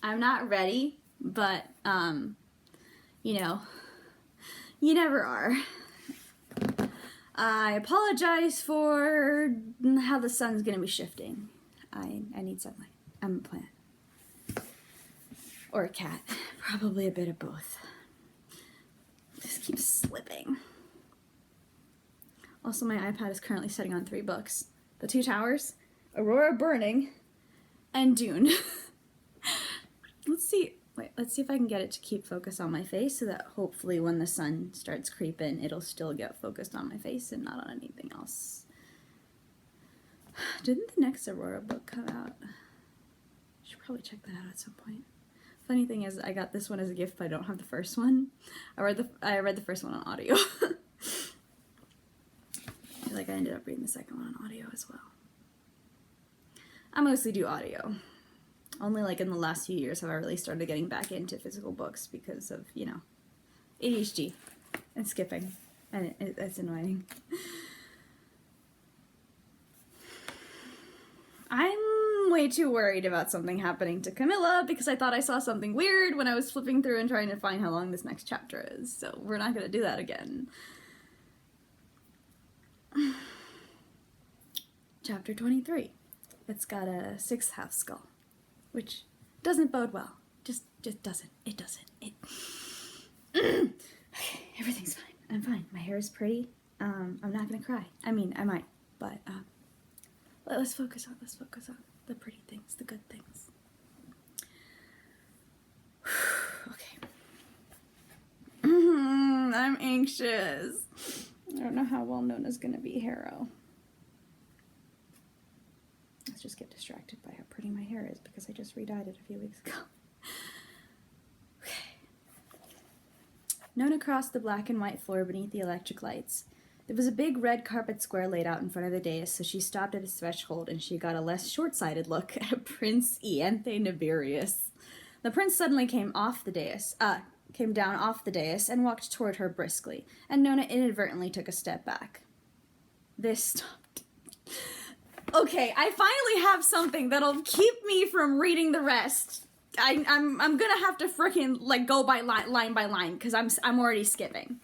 I'm not ready, but, you know, you never are. I apologize for how the sun's gonna be shifting. I need sunlight. I'm a plant. Or a cat. Probably a bit of both. Just keeps slipping. Also, my iPad is currently sitting on 3 books. The Two Towers, Aurora Burning, and Dune. Let's see if I can get it to keep focus on my face so that hopefully when the sun starts creeping, it'll still get focused on my face and not on anything else. Didn't the next Aurora book come out? I should probably check that out at some point. Funny thing is, I got this one as a gift, but I don't have the first one. I read the first one on audio. I feel like I ended up reading the second one on audio as well. I mostly do audio. Only like in the last few years have I really started getting back into physical books because of, you know, ADHD and skipping. And it's annoying. I'm way too worried about something happening to Camilla because I thought I saw something weird when I was flipping through and trying to find how long this next chapter is. So we're not going to do that again. Chapter 23. It's got a 6th house skull, which doesn't bode well. Just doesn't. It doesn't. Okay, everything's fine. I'm fine. My hair is pretty. I'm not gonna cry. I mean, I might, but let's focus on the pretty things, the good things. Okay. I'm anxious. I don't know how well Nona's gonna be Harrow. Let's just get distracted by how pretty my hair is because I just re-dyed it a few weeks ago. Okay. Nona crossed the black and white floor beneath the electric lights. There was a big red carpet square laid out in front of the dais, so she stopped at its threshold and she got a less short-sighted look at Prince Ianthe Nibirius. The prince suddenly came down off the dais and walked toward her briskly, and Nona inadvertently took a step back. This stopped. Okay, I finally have something that'll keep me from reading the rest. I'm gonna have to frickin' like go by line by line because I'm already skipping.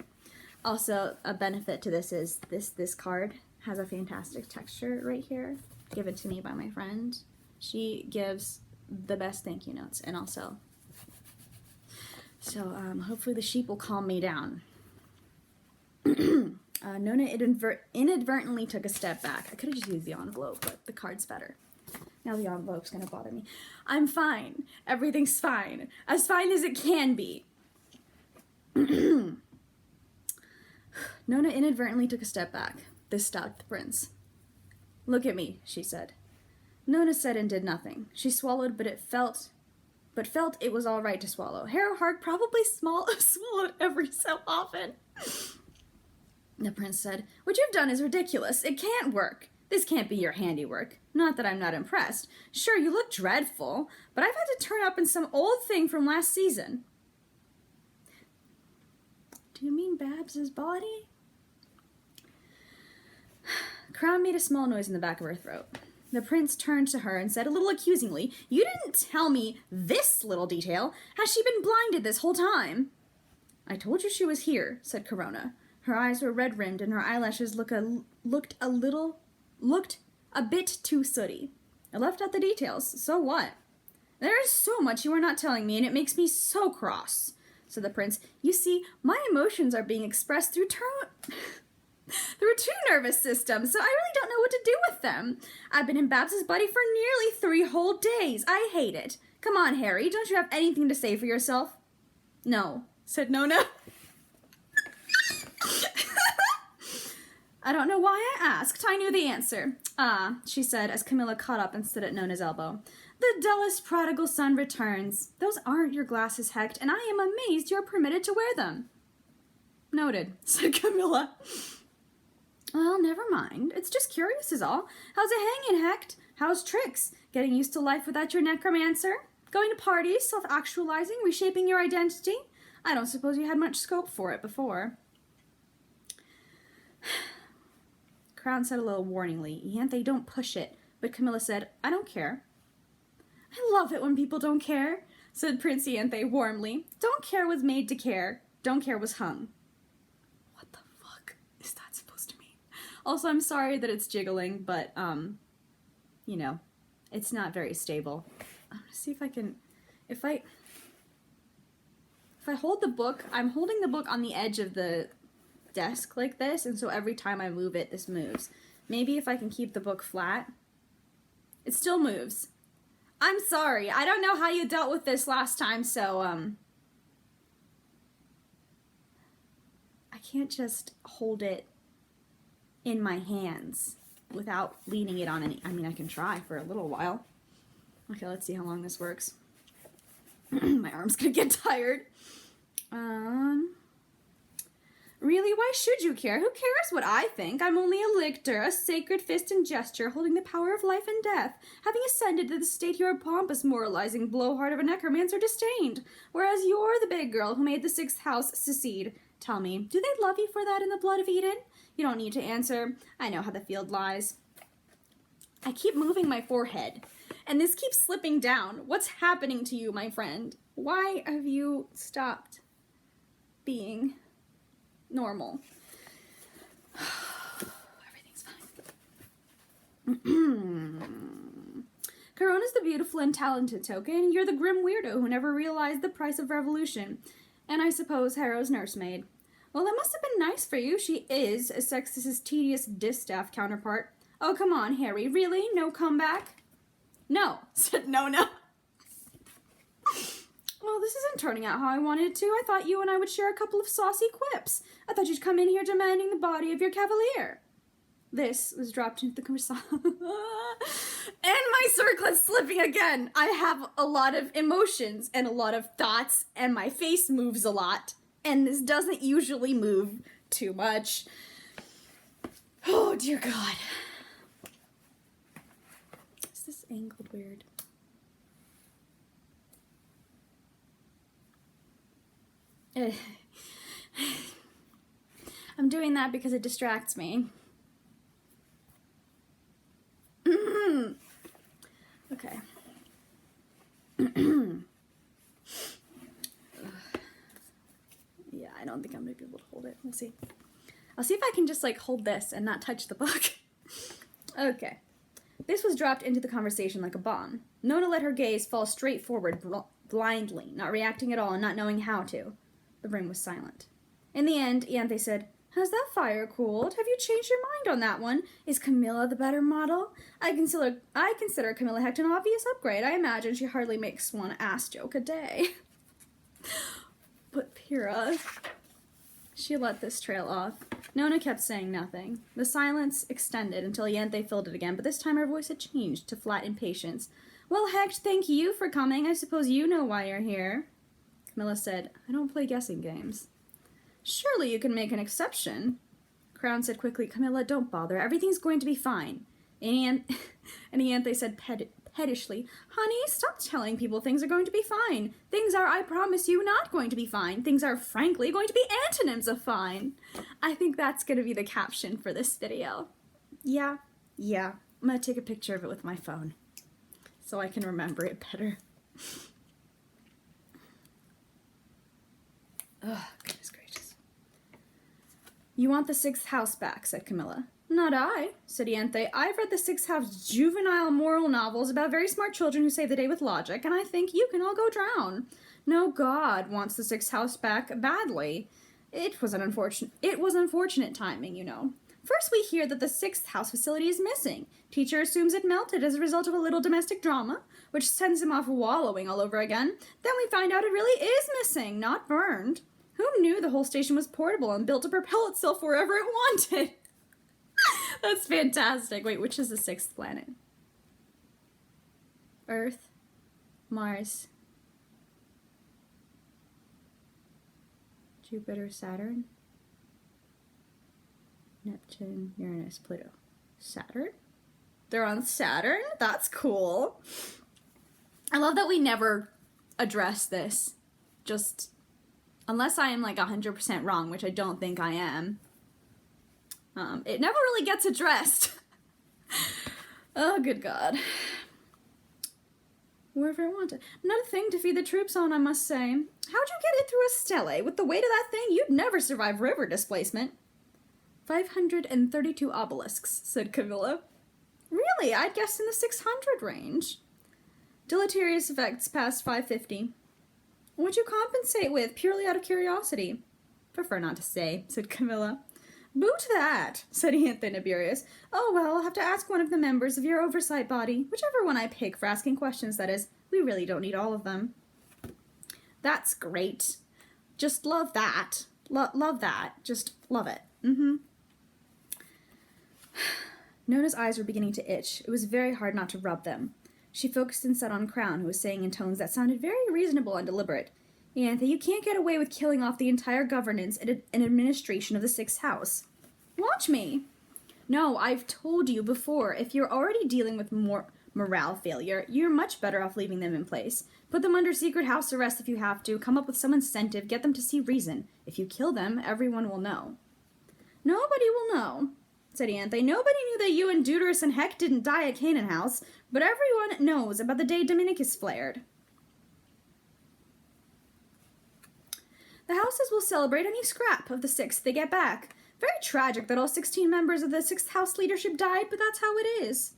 Also, a benefit to this is this card has a fantastic texture right here, given to me by my friend. She gives the best thank you notes, and also, so hopefully the sheep will calm me down. Nona inadvertently took a step back. I could have just used the envelope, but the card's better. Now the envelope's gonna bother me. I'm fine. Everything's fine. As fine as it can be. Nona inadvertently took a step back. This stopped the prince. Look at me, she said. Nona said and did nothing. She swallowed, but felt it was all right to swallow. Harrow Hark probably swallowed every so often. The prince said, "What you've done is ridiculous. It can't work. This can't be your handiwork. Not that I'm not impressed. Sure, you look dreadful, but I've had to turn up in some old thing from last season." Do you mean Babs's body? Crown made a small noise in the back of her throat. The prince turned to her and said a little accusingly, "You didn't tell me this little detail. Has she been blinded this whole time?" "I told you she was here," said Corona. Her eyes were red-rimmed and her eyelashes looked a bit too sooty. "I left out the details. So what?" "There is so much you are not telling me, and it makes me so cross," said the prince. "You see, my emotions are being expressed through through 2 nervous systems, so I really don't know what to do with them. I've been in Babs's body for nearly 3 whole days. I hate it. Come on, Harry, don't you have anything to say for yourself?" "No," said Nona. "I don't know why I asked. I knew the answer." "Ah," she said as Camilla caught up and stood at Nona's elbow. "The dullest prodigal son returns. Those aren't your glasses, Hecht, and I am amazed you're permitted to wear them." "Noted," said Camilla. "Well, never mind. It's just curious is all. How's it hanging, Hecht? How's tricks? Getting used to life without your necromancer? Going to parties, self-actualizing, reshaping your identity? I don't suppose you had much scope for it before." Crown said a little warningly, "Ianthe, don't push it." But Camilla said, "I don't care." "I love it when people don't care. said Prince Ianthe warmly. Don't care was made to care. Don't care was hung. What the fuck is that supposed to mean? Also, I'm sorry that it's jiggling, but, you know, it's not very stable. I'm gonna see if I can, if I hold the book, I'm holding the book on the edge of the desk like this, and so every time I move it, this moves. Maybe if I can keep the book flat. It still moves. I'm sorry. I don't know how you dealt with this last time, so, I can't just hold it in my hands without leaning it on any. I mean, I can try for a little while. Okay, let's see how long this works. My arm's gonna get tired. Really, why should you care? Who cares what I think? I'm only a lictor, a sacred fist and gesture, holding the power of life and death. Having ascended to the state, you're a pompous, moralizing blowhard of a necromancer disdained, whereas you're the big girl who made the sixth house secede. Tell me, do they love you for that in the blood of Eden? You don't need to answer. I know how the field lies. I keep moving my forehead, and this keeps slipping down. What's happening to you, my friend? Why have you stopped being normal? Everything's fine. Corona's the beautiful and talented token. You're the grim weirdo who never realized the price of revolution. And I suppose Harrow's nursemaid. Well, that must have been nice for you. She is a sexist's tedious distaff counterpart. Oh, come on, Harry. Really? No comeback? No, said Nona. Well, this isn't turning out how I wanted it to. I thought you and I would share a couple of saucy quips. I thought you'd come in here demanding the body of your cavalier. This was dropped into the conversation. And my circlet's slipping again. I have a lot of emotions and a lot of thoughts, and my face moves a lot. And this doesn't usually move too much. Oh, dear God. Is this angled weird? I'm doing that because it distracts me. Okay. Yeah, I don't think I'm gonna be able to hold it. We'll see. I'll see if I can just like hold this and not touch the book. Okay. This was dropped into the conversation like a bomb. Nona let her gaze fall straight forward blindly, not reacting at all and not knowing how to. The room was silent. In the end, Ianthe said, "Has that fire cooled? Have you changed your mind on that one? Is Camilla the better model? I consider Camilla Hecht an obvious upgrade. I imagine she hardly makes one ass joke a day." But Pyrrha, she let this trail off. Nona kept saying nothing. The silence extended until Ianthe filled it again, but this time her voice had changed to flat impatience. "Well, Hecht, thank you for coming. I suppose you know why you're here." Camilla said, "I don't play guessing games." "Surely you can make an exception." Crown said quickly, "Camilla, don't bother. Everything's going to be fine." And Ianthe said pettishly, "Honey, stop telling people things are going to be fine. Things are, I promise you, not going to be fine. Things are, frankly, going to be antonyms of fine." I think that's going to be the caption for this video. Yeah. I'm going to take a picture of it with my phone so I can remember it better. Ugh, goodness gracious. "You want the sixth house back," said Camilla. "Not I," said Ianthe. "I've read the sixth house juvenile moral novels about very smart children who save the day with logic, and I think you can all go drown. No god wants the sixth house back badly. It was unfortunate timing, you know. First we hear that the sixth house facility is missing. Teacher assumes it melted as a result of a little domestic drama, which sends him off wallowing all over again. Then we find out it really is missing, not burned. Who knew the whole station was portable and built to propel itself wherever it wanted?" That's fantastic. Wait, which is the sixth planet? Earth, Mars, Jupiter, Saturn, Neptune, Uranus, Pluto. Saturn? They're on Saturn? That's cool. I love that we never address this. Just, unless I am like 100% wrong, which I don't think I am. It never really gets addressed. Oh, good God. wherever it wanted. Not a thing to feed the troops on, I must say. How'd you get it through a stele? With the weight of that thing, you'd never survive river displacement. 532 obelisks, said Camilla. Really? I'd guess in the 600 range. Deleterious effects past 550. What'd you compensate with, purely out of curiosity? Prefer not to say, said Camilla. Boot that, said Anthony Nibirius. Oh, well, I'll have to ask one of the members of your oversight body. Whichever one I pick for asking questions, that is. We really don't need all of them. That's great. Just love that. Love that. Just love it. Nona's eyes were beginning to itch. It was very hard not to rub them. She focused instead on Crown, who was saying in tones that sounded very reasonable and deliberate. Anthe, you can't get away with killing off the entire governance and administration of the Sixth House. Watch me. No, I've told you before, if you're already dealing with more morale failure, you're much better off leaving them in place. Put them under secret house arrest if you have to, come up with some incentive, get them to see reason. If you kill them, everyone will know. Nobody will know, said Anthe. Nobody knew that you and Deuterus and Heck didn't die at Canaan House, but everyone knows about the day Dominicus flared. The houses will celebrate any scrap of the Sixth they get back. Very tragic that all 16 members of the Sixth House leadership died, but that's how it is.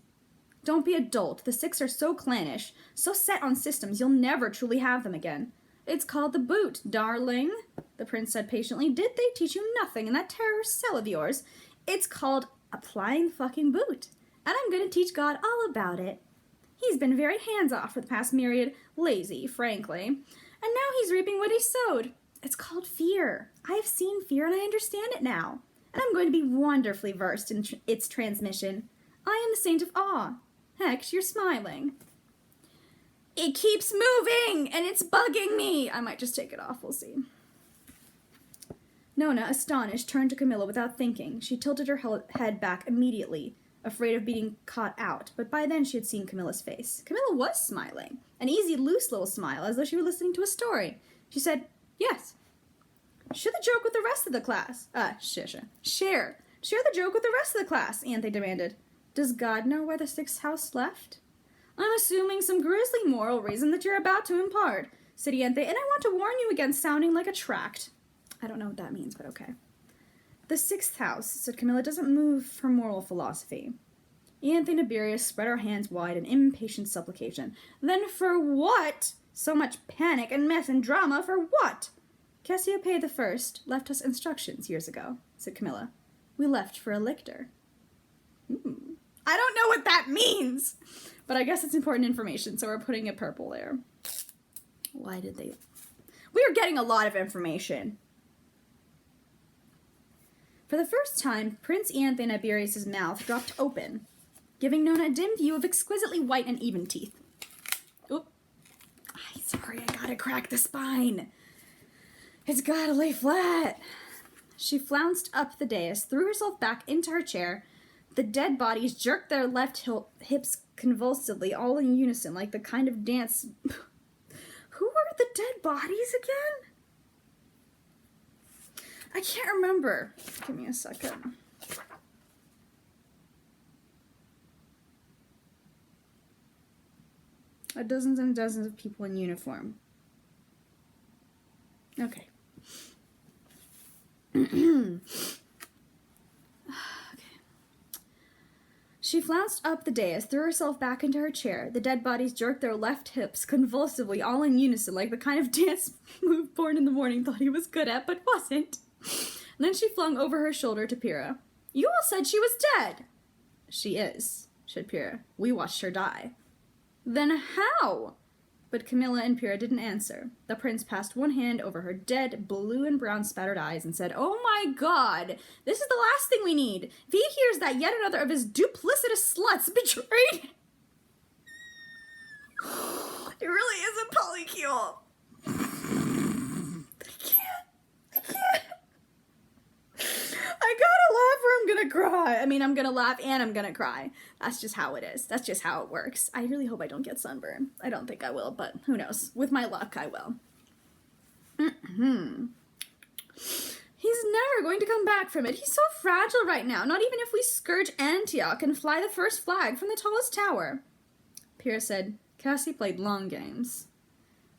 Don't be a dolt. The Six are so clannish, so set on systems, you'll never truly have them again. It's called the boot, darling, the prince said patiently. Did they teach you nothing in that terror cell of yours? It's called applying the fucking boot. And I'm going to teach God all about it. He's been very hands-off for the past myriad, lazy, frankly. And now he's reaping what he sowed. It's called fear. I've seen fear and I understand it now. And I'm going to be wonderfully versed in its transmission. I am the saint of awe. Heck, you're smiling. It keeps moving and it's bugging me. I might just take it off, we'll see. Nona, astonished, turned to Camilla without thinking. She tilted her head back immediately, afraid of being caught out, but by then she had seen Camilla's face. Camilla was smiling, an easy, loose little smile, as though she were listening to a story. She said, yes. Share the joke with the rest of the class. Share the joke with the rest of the class, Anthe demanded. Does God know where the Sixth House left? I'm assuming some grisly moral reason that you're about to impart, said Anthe, and I want to warn you against sounding like a tract. I don't know what that means, but okay. The Sixth House, said Camilla, doesn't move for moral philosophy. Anthe Nibirius spread her hands wide in impatient supplication. Then for what? So much panic and mess and drama, for what? Cassiopeia the First left us instructions years ago, said Camilla. We left for a lictor. I don't know what that means, but I guess it's important information, so we're putting it purple there. Why did they? We are getting a lot of information. For the first time, Prince Anthe Nibirius' mouth dropped open, giving Nona a dim view of exquisitely white and even teeth. Oop. Sorry, I gotta crack the spine. It's gotta lay flat. She flounced up the dais, threw herself back into her chair. The dead bodies jerked their left hips convulsively, all in unison, like the kind of dance... Who are the dead bodies again? I can't remember. Give me a second. Dozens and dozens of people in uniform. Okay. Okay. She flounced up the dais, threw herself back into her chair. The dead bodies jerked their left hips convulsively, all in unison, like the kind of dance move Born in the Morning thought he was good at, but wasn't. And then she flung over her shoulder to Pyrrha. You all said she was dead. She is, said Pyrrha. We watched her die. Then how? But Camilla and Pyrrha didn't answer. The prince passed one hand over her dead, blue and brown spattered eyes and said, Oh my God, this is the last thing we need. If he hears that yet another of his duplicitous sluts betrayed... It really is a polycule. I can't. I gotta laugh or I'm gonna cry. I mean, I'm gonna laugh and I'm gonna cry. That's just how it is. That's just how it works. I really hope I don't get sunburn. I don't think I will, but who knows? With my luck, I will. He's never going to come back from it. He's so fragile right now. Not even if we scourge Antioch and fly the first flag from the tallest tower. Pyrrha said, Cassie played long games.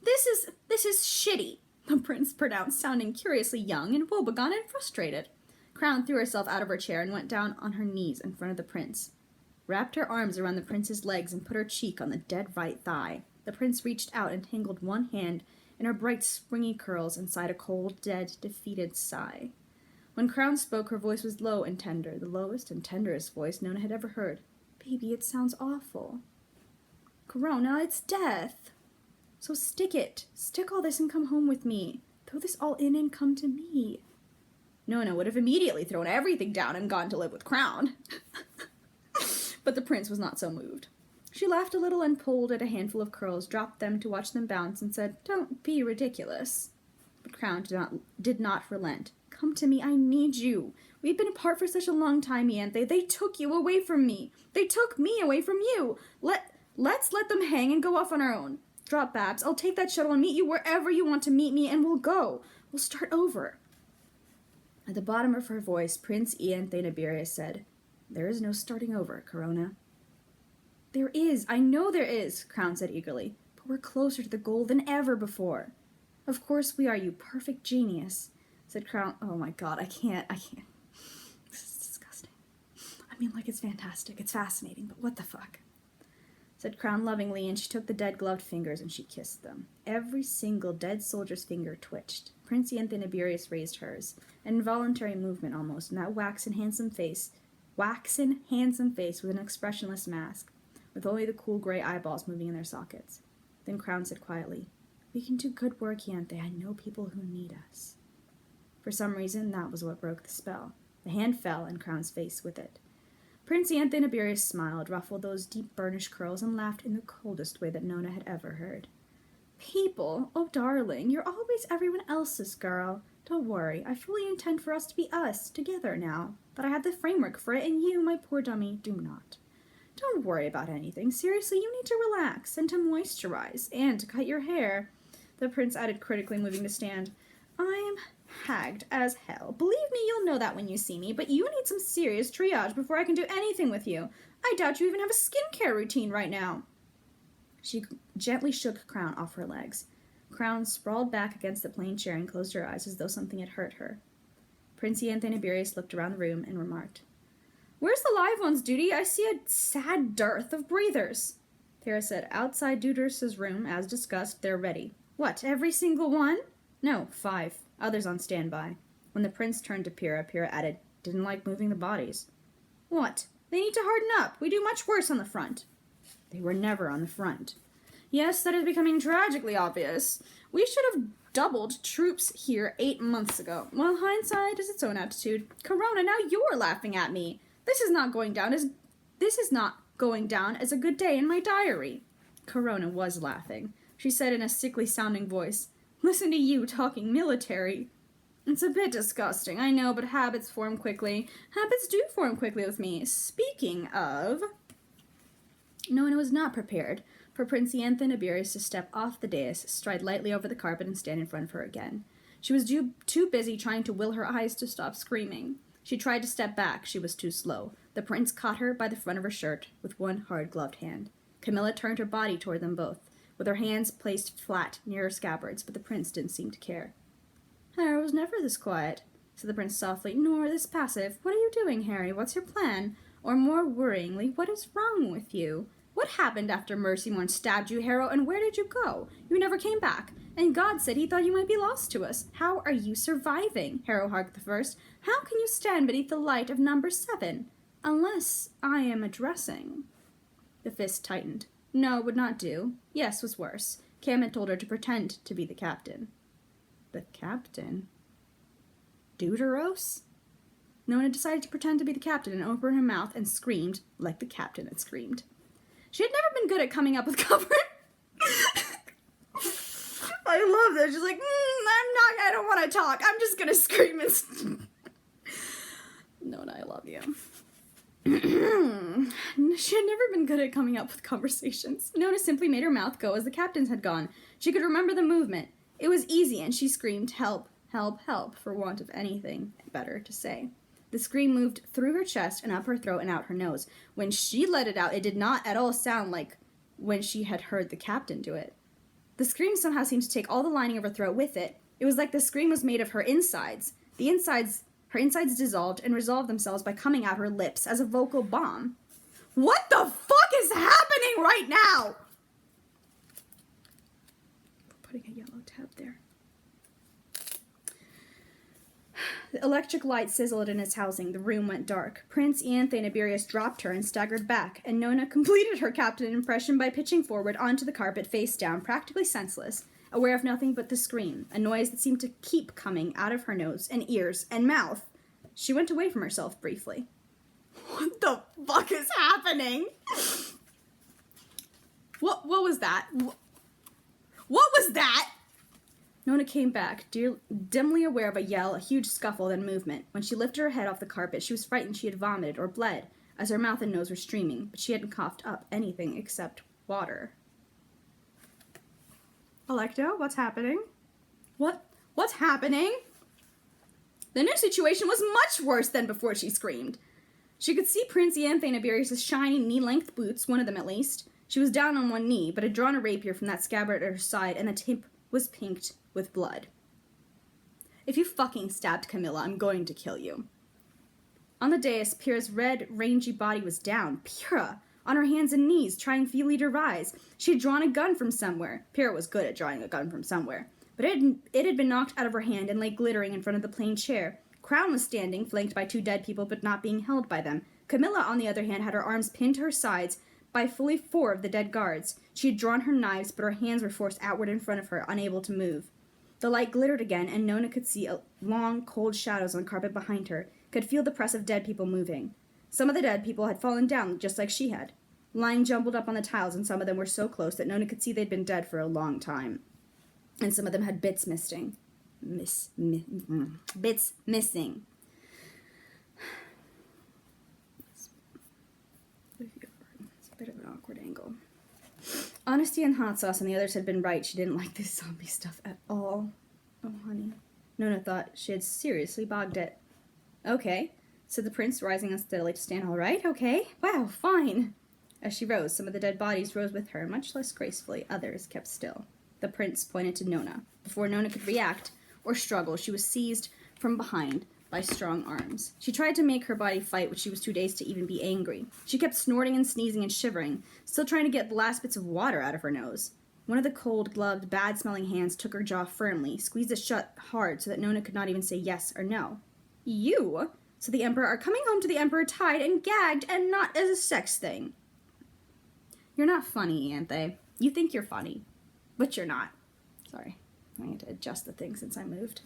This is shitty, the prince pronounced, sounding curiously young and woebegone and frustrated. Crown threw herself out of her chair and went down on her knees in front of the prince, wrapped her arms around the prince's legs and put her cheek on the dead right thigh. The prince reached out and tangled one hand in her bright, springy curls and sighed a cold, dead, defeated sigh. When Crown spoke, her voice was low and tender, the lowest and tenderest voice Nona had ever heard. Baby, it sounds awful. Corona, it's death. So stick it. Stick all this and come home with me. Throw this all in and come to me. Nona would have immediately thrown everything down and gone to live with Crown. But the prince was not so moved. She laughed a little and pulled at a handful of curls, dropped them to watch them bounce, and said, Don't be ridiculous. But Crown did not relent. Come to me, I need you. We've been apart for such a long time, Ianthe. They took you away from me. They took me away from you. Let's let them hang and go off on our own. Drop Babs. I'll take that shuttle and meet you wherever you want to meet me, and we'll go. We'll start over. At the bottom of her voice, Prince Ianthe Nibirius said, There is no starting over, Corona. There is. I know there is, Crown said eagerly. But we're closer to the goal than ever before. Of course we are, you perfect genius, said Crown. Oh my god, I can't. This is disgusting. I mean, like, it's fantastic. It's fascinating, but what the fuck? Said Crown lovingly, and she took the dead gloved fingers and she kissed them. Every single dead soldier's finger twitched. Prince Ianthe Nibirius raised hers, an involuntary movement almost, in that waxen, handsome face with an expressionless mask, with only the cool gray eyeballs moving in their sockets. Then Crown said quietly, We can do good work, Ianthe. I know people who need us. For some reason, that was what broke the spell. The hand fell, and Crown's face with it. Prince Ianthe Nibirius smiled, ruffled those deep burnished curls, and laughed in the coldest way that Nona had ever heard. People? Oh, darling, you're always everyone else's girl. Don't worry, I fully intend for us to be us, together now. But I have the framework for it, and you, my poor dummy, do not. Don't worry about anything. Seriously, you need to relax, and to moisturize, and to cut your hair. The prince added critically, moving to stand. I'm hagged as hell. Believe me, you'll know that when you see me, but you need some serious triage before I can do anything with you. I doubt you even have a skincare routine right now. She gently shook Crown off her legs. Crown sprawled back against the plain chair and closed her eyes as though something had hurt her. Prince Ianthe Nibirius looked around the room and remarked, Where's the live ones, Duty? I see a sad dearth of breathers. Tara said, Outside Deuterus's room, as discussed, they're ready. What, every single one? No, 5. Others on standby. When the prince turned to Pyrrha, Pyrrha added, Didn't like moving the bodies. What? They need to harden up. We do much worse on the front. They were never on the front. Yes, that is becoming tragically obvious. We should have doubled troops here 8 months ago. Well, hindsight is its own attitude. Corona, now you're laughing at me. This is not going down as a good day in my diary. Corona was laughing. She said in a sickly-sounding voice, Listen to you talking military. It's a bit disgusting, I know, but habits form quickly. Habits do form quickly with me. Speaking of... Nona was not prepared for Prince Ianthe Nibirius to step off the dais, stride lightly over the carpet, and stand in front of her again. She was too busy trying to will her eyes to stop screaming. She tried to step back. She was too slow. The prince caught her by the front of her shirt with one hard-gloved hand. Camilla turned her body toward them both, with her hands placed flat near her scabbards, but the prince didn't seem to care. Harry was never this quiet, said the prince softly, nor this passive. What are you doing, Harry? What's your plan? Or more worryingly, what is wrong with you? What happened after Mercymorn stabbed you, Harrow, and where did you go? You never came back, and God said he thought you might be lost to us. How are you surviving? Harrowhark the First. How can you stand beneath the light of number 7? Unless I am addressing. The fist tightened. No, would not do. Yes was worse. Cam had told her to pretend to be the captain. The captain? Deuteros? Nona decided to pretend to be the captain and opened her mouth and screamed like the captain had screamed. She had never been good at coming up with cover. I love this. She's like, I don't want to talk. I'm just going to scream and... Nona, I love you. She had never been good at coming up with conversations. Nona simply made her mouth go as the captain's had gone. She could remember the movement. It was easy, and she screamed, help, help, help, for want of anything better to say. The scream moved through her chest and up her throat and out her nose. When she let it out, it did not at all sound like when she had heard the captain do it. The scream somehow seemed to take all the lining of her throat with it. It was like the scream was made of her insides. Her insides dissolved and resolved themselves by coming out her lips as a vocal bomb. What the fuck is happening right now? We're putting a yellow tab there. The electric light sizzled in its housing. The room went dark. Prince Ianthe Nibirius dropped her and staggered back, and Nona completed her captain impression by pitching forward onto the carpet face down, practically senseless, aware of nothing but the scream, a noise that seemed to keep coming out of her nose and ears and mouth. She went away from herself briefly. What the fuck is happening? What was that? What was that? Nona came back, dimly aware of a yell, a huge scuffle, then movement. When she lifted her head off the carpet, she was frightened she had vomited or bled, as her mouth and nose were streaming, but she hadn't coughed up anything except water. Alecto, what's happening? What's happening? The new situation was much worse than before she screamed. She could see Prince Ianthe Nibirius' shiny knee-length boots, one of them at least. She was down on one knee, but had drawn a rapier from that scabbard at her side, and the tip was pinked with blood. If you fucking stabbed Camilla, I'm going to kill you. On the dais, Pyrrha's red, rangy body was down. Pyrrha! On her hands and knees, trying feebly to rise. She had drawn a gun from somewhere. Pyrrha was good at drawing a gun from somewhere. But it had been knocked out of her hand and lay glittering in front of the plain chair. Crown was standing, flanked by two dead people, but not being held by them. Camilla, on the other hand, had her arms pinned to her sides by fully 4 of the dead guards. She had drawn her knives, but her hands were forced outward in front of her, unable to move. The light glittered again, and Nona could see long, cold shadows on the carpet behind her, could feel the press of dead people moving. Some of the dead people had fallen down, just like she had, lying jumbled up on the tiles, and some of them were so close that Nona could see they'd been dead for a long time. And some of them had bits missing. Bits missing. It's a bit of an awkward angle. Honesty and hot sauce and the others had been right. She didn't like this zombie stuff at all. Oh, honey. Nona thought she had seriously bogged it. Okay, said the prince, rising unsteadily to stand. All right, okay. Wow, fine. As she rose, some of the dead bodies rose with her, much less gracefully. Others kept still. The prince pointed to Nona. Before Nona could react or struggle, she was seized from behind by strong arms. She tried to make her body fight, but she was too dazed to even be angry. She kept snorting and sneezing and shivering, still trying to get the last bits of water out of her nose. One of the cold, gloved, bad-smelling hands took her jaw firmly, squeezed it shut hard so that Nona could not even say yes or no. You, said the Emperor, are coming home to the Emperor tied and gagged and not as a sex thing. You're not funny, Ianthe. You think you're funny, but you're not. Sorry, I had to adjust the thing since I moved.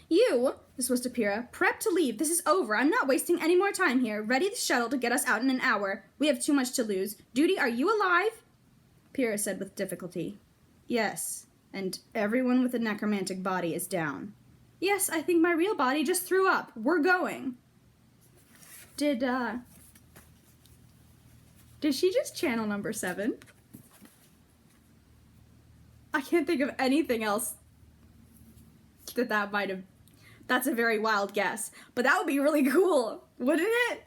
You, this was to Pyrrha, prep to leave. This is over. I'm not wasting any more time here. Ready the shuttle to get us out in an hour. We have too much to lose. Duty, are you alive? Pyrrha said with difficulty. Yes, and everyone with a necromantic body is down. Yes, I think my real body just threw up. We're going. Did she just channel number 7? I can't think of anything else that might have... That's a very wild guess. But that would be really cool, wouldn't it?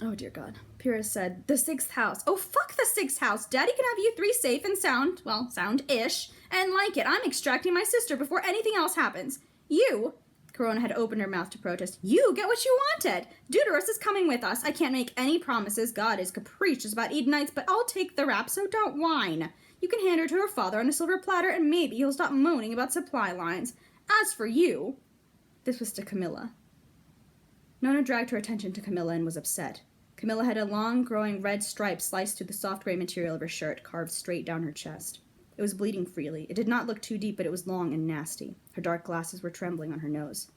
Oh, dear God. Pyrrha said, the 6th house. Oh, fuck the 6th house. Daddy can have you 3 safe and sound. Well, sound-ish. And like it. I'm extracting my sister before anything else happens. You... Corona had opened her mouth to protest. You get what you wanted. Deuterus is coming with us. I can't make any promises. God is capricious about Edenites, but I'll take the rap, so don't whine. You can hand her to her father on a silver platter, and maybe he'll stop moaning about supply lines. As for you... This was to Camilla. Nona dragged her attention to Camilla and was upset. Camilla had a long, growing red stripe sliced through the soft gray material of her shirt, carved straight down her chest. It was bleeding freely. It did not look too deep, but it was long and nasty. Her dark glasses were trembling on her nose.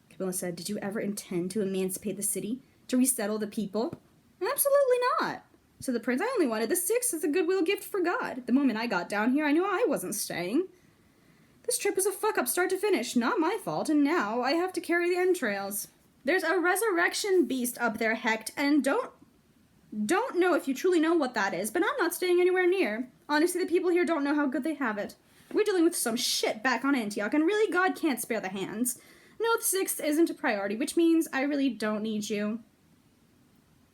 Camilla said, did you ever intend to emancipate the city? To resettle the people? Absolutely not, said the prince. I only wanted the 6th as a goodwill gift for God. The moment I got down here, I knew I wasn't staying. This trip was a fuck-up start to finish. Not my fault, and now I have to carry the entrails. There's a resurrection beast up there, Hecht, and don't know if you truly know what that is, but I'm not staying anywhere near. Honestly, the people here don't know how good they have it. We're dealing with some shit back on Antioch, and really, God can't spare the hands. No, the 6th isn't a priority, which means I really don't need you.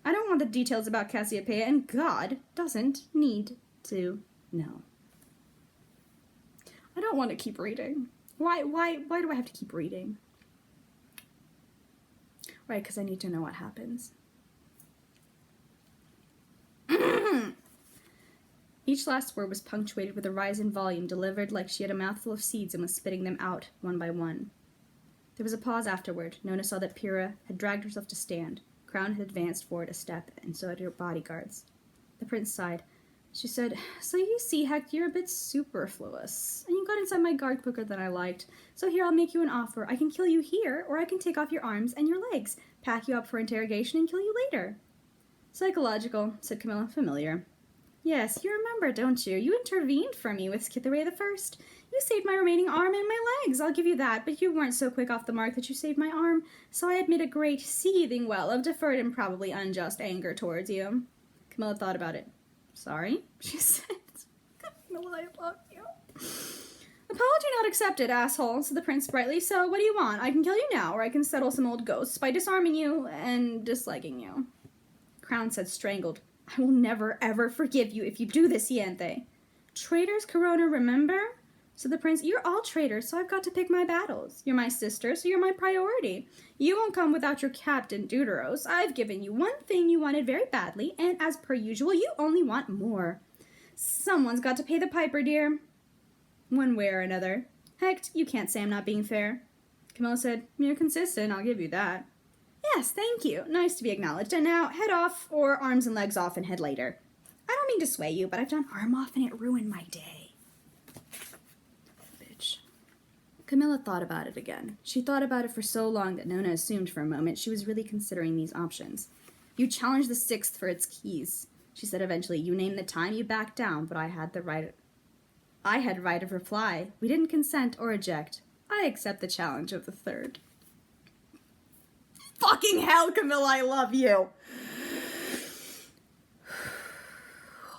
I don't want the details about Cassiopeia, and God doesn't need to know. I don't want to keep reading. Why do I have to keep reading? Right, because I need to know what happens. Each last word was punctuated with a rise in volume, delivered like she had a mouthful of seeds and was spitting them out one by one. There was a pause afterward. Nona saw that Pyrrha had dragged herself to stand. Crown had advanced forward a step, and so had her bodyguards. The prince sighed. She said, "So you see, Hector, you're a bit superfluous. And you got inside my guard quicker than I liked. So here, I'll make you an offer. I can kill you here, or I can take off your arms and your legs, pack you up for interrogation, and kill you later." "Psychological," said Camilla. "Familiar." "Yes, you remember, don't you? You intervened for me with Cytherea the First. You saved my remaining arm and my legs, I'll give you that, but you weren't so quick off the mark that you saved my arm, so I admit a great seething well of deferred and probably unjust anger towards you." Camilla thought about it. "Sorry," she said. "Camilla, I love you." "Apology not accepted, asshole," said the prince brightly. "So what do you want? I can kill you now, or I can settle some old ghosts by disarming you and disliking you." Crown said, strangled, "I will never, ever forgive you if you do this, Ianthe." "Traitors, Corona, remember?" said the prince. "You're all traitors, so I've got to pick my battles. You're my sister, so you're my priority. You won't come without your captain, Deuteros. I've given you one thing you wanted very badly, and as per usual, you only want more. Someone's got to pay the piper, dear. One way or another. Hecht, you can't say I'm not being fair." Camilla said, "You're consistent, I'll give you that." "Yes, thank you. Nice to be acknowledged. And now, head off, or arms and legs off and head later. I don't mean to sway you, but I've done arm off and it ruined my day." Bitch. Camilla thought about it again. She thought about it for so long that Nona assumed for a moment she was really considering these options. "You challenged the Sixth for its keys," she said eventually. "You named the time, you backed down, but I had right of reply. We didn't consent or eject. I accept the challenge of the third." Fucking hell, Camilla, I love you.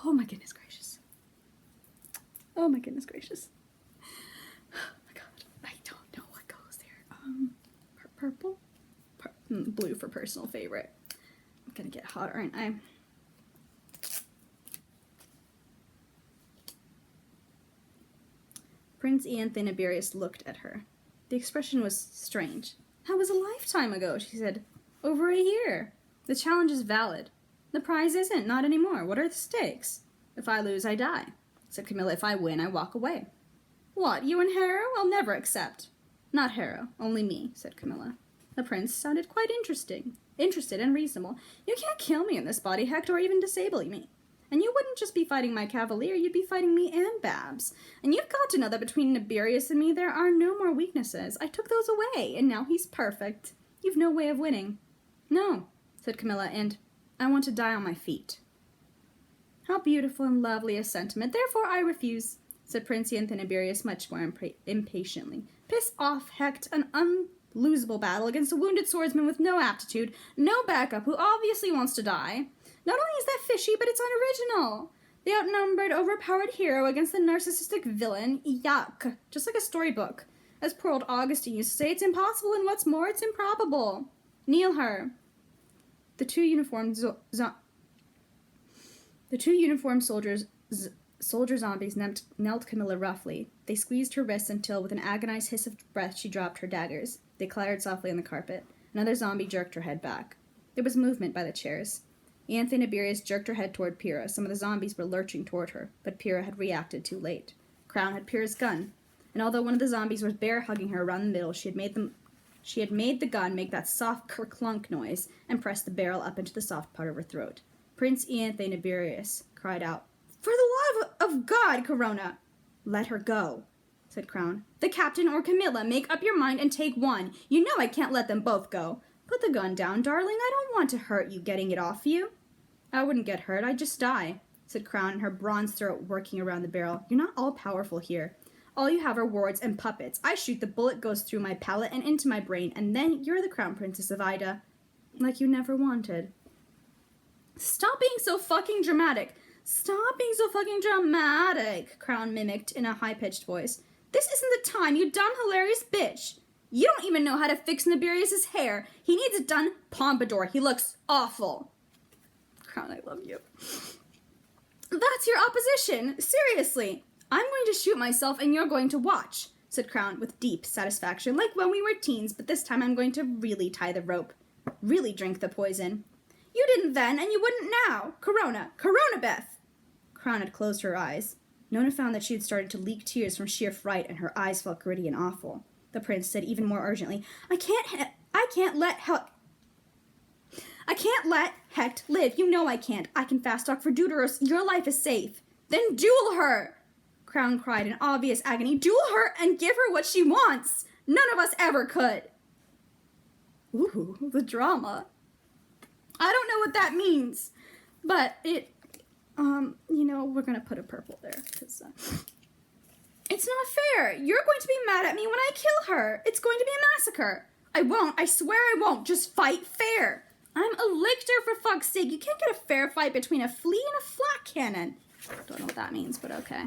Oh my goodness gracious. Oh my goodness gracious. Oh my god, I don't know what goes there. Purple? Blue for personal favorite. I'm gonna get hot, aren't I? Prince Ianthe Nibirius looked at her. The expression was strange. "That was a lifetime ago," she said. "Over a year. The challenge is valid. The prize isn't, not anymore. What are the stakes?" "If I lose, I die," said Camilla. "If I win, I walk away." "What, you and Harrow? I'll never accept." "Not Harrow, only me," said Camilla. The prince sounded quite interested and reasonable. "You can't kill me in this body, Hector, or even disable me. And you wouldn't just be fighting my cavalier, you'd be fighting me and Babs. And you've got to know that between Nibirius and me there are no more weaknesses. I took those away, and now he's perfect. You've no way of winning." "No," said Camilla, "and I want to die on my feet." "How beautiful and lovely a sentiment. Therefore I refuse," said Prince Ianthe Nibirius much more impatiently. "Piss off, Hecht. An unlosable battle against a wounded swordsman with no aptitude, no backup, who obviously wants to die. Not only is that fishy, but it's unoriginal. The outnumbered, overpowered hero against the narcissistic villain. Yuck. Just like a storybook. As poor old Augustine used to say, it's impossible, and what's more, it's improbable. Kneel her." The two uniformed soldier zombies knelt Camilla roughly. They squeezed her wrists until, with an agonized hiss of breath, she dropped her daggers. They clattered softly on the carpet. Another zombie jerked her head back. There was movement by the chairs. Ianthe Nibirius jerked her head toward Pyrrha. Some of the zombies were lurching toward her, but Pyrrha had reacted too late. Crown had Pyrrha's gun, and although one of the zombies was bear-hugging her around the middle, she had made the gun make that soft kerclunk noise and pressed the barrel up into the soft part of her throat. Prince Ianthe Nibirius cried out, "For the love of God, Corona!" "Let her go," said Crown. "The captain or Camilla, make up your mind and take one. You know I can't let them both go. Put the gun down, darling. I don't want to hurt you getting it off you." "I wouldn't get hurt. I'd just die," said Crown, her bronze throat working around the barrel. "You're not all-powerful here. All you have are wards and puppets. I shoot, the bullet goes through my palate and into my brain, and then you're the Crown Princess of Ida. Like you never wanted." "Stop being so fucking dramatic. Stop being so fucking dramatic," Crown mimicked in a high-pitched voice. "This isn't the time, you dumb, hilarious bitch. You don't even know how to fix Nibirius's hair. He needs it done pompadour. He looks awful." Crown, I love you. That's your opposition. Seriously. I'm going to shoot myself and you're going to watch, said Crown with deep satisfaction, like when we were teens, but this time I'm going to really tie the rope. Really drink the poison. You didn't then, and you wouldn't now. Corona. Corona, Beth. Crown had closed her eyes. Nona found that she had started to leak tears from sheer fright, and her eyes felt gritty and awful. The prince said even more urgently, I can't let Hecht live. You know I can't. I can fast talk for Deuteros. Your life is safe. Then duel her! Crown cried in obvious agony. Duel her and give her what she wants. None of us ever could. Ooh, the drama. I don't know what that means, but it, we're gonna put a purple there, because, it's not fair. You're going to be mad at me when I kill her. It's going to be a massacre. I won't. I swear I won't. Just fight fair. I'm a lictor, for fuck's sake. You can't get a fair fight between a flea and a flak cannon. Don't know what that means, but okay.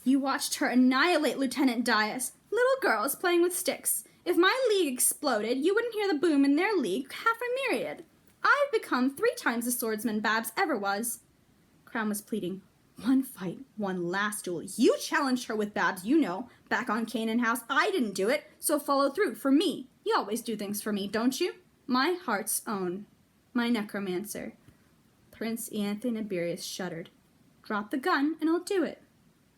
You watched her annihilate Lieutenant Dias. Little girls playing with sticks. If my league exploded, you wouldn't hear the boom in their league half a myriad. I've become 3 times the swordsman Babs ever was. Crown was pleading. One fight, one last duel. You challenged her with Babs, you know. Back on Canaan House, I didn't do it, so follow through, for me. You always do things for me, don't you? My heart's own. My necromancer. Prince Ianthe Nibirius shuddered. Drop the gun, and I'll do it.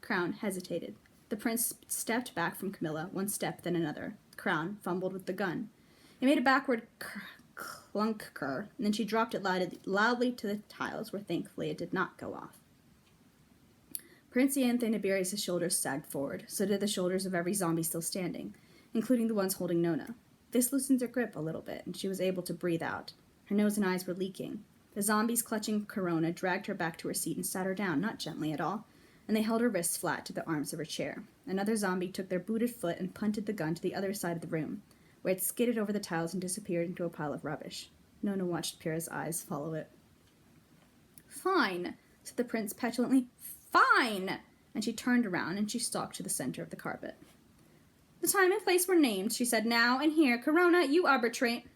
Crown hesitated. The prince stepped back from Camilla, one step, then another. Crown fumbled with the gun. It made a backward clunk-cur, and then she dropped it loudly to the tiles, where thankfully it did not go off. Prince Ianthe Nibirius' shoulders sagged forward. So did the shoulders of every zombie still standing, including the ones holding Nona. This loosened her grip a little bit, and she was able to breathe out. Her nose and eyes were leaking. The zombies clutching Corona dragged her back to her seat and sat her down, not gently at all, and they held her wrists flat to the arms of her chair. Another zombie took their booted foot and punted the gun to the other side of the room, where it skidded over the tiles and disappeared into a pile of rubbish. Nona watched Pyrrha's eyes follow it. Fine, said the prince petulantly. Fine! And she turned around and she stalked to the center of the carpet. The time and place were named, she said. Now and here, Corona, you arbitrate.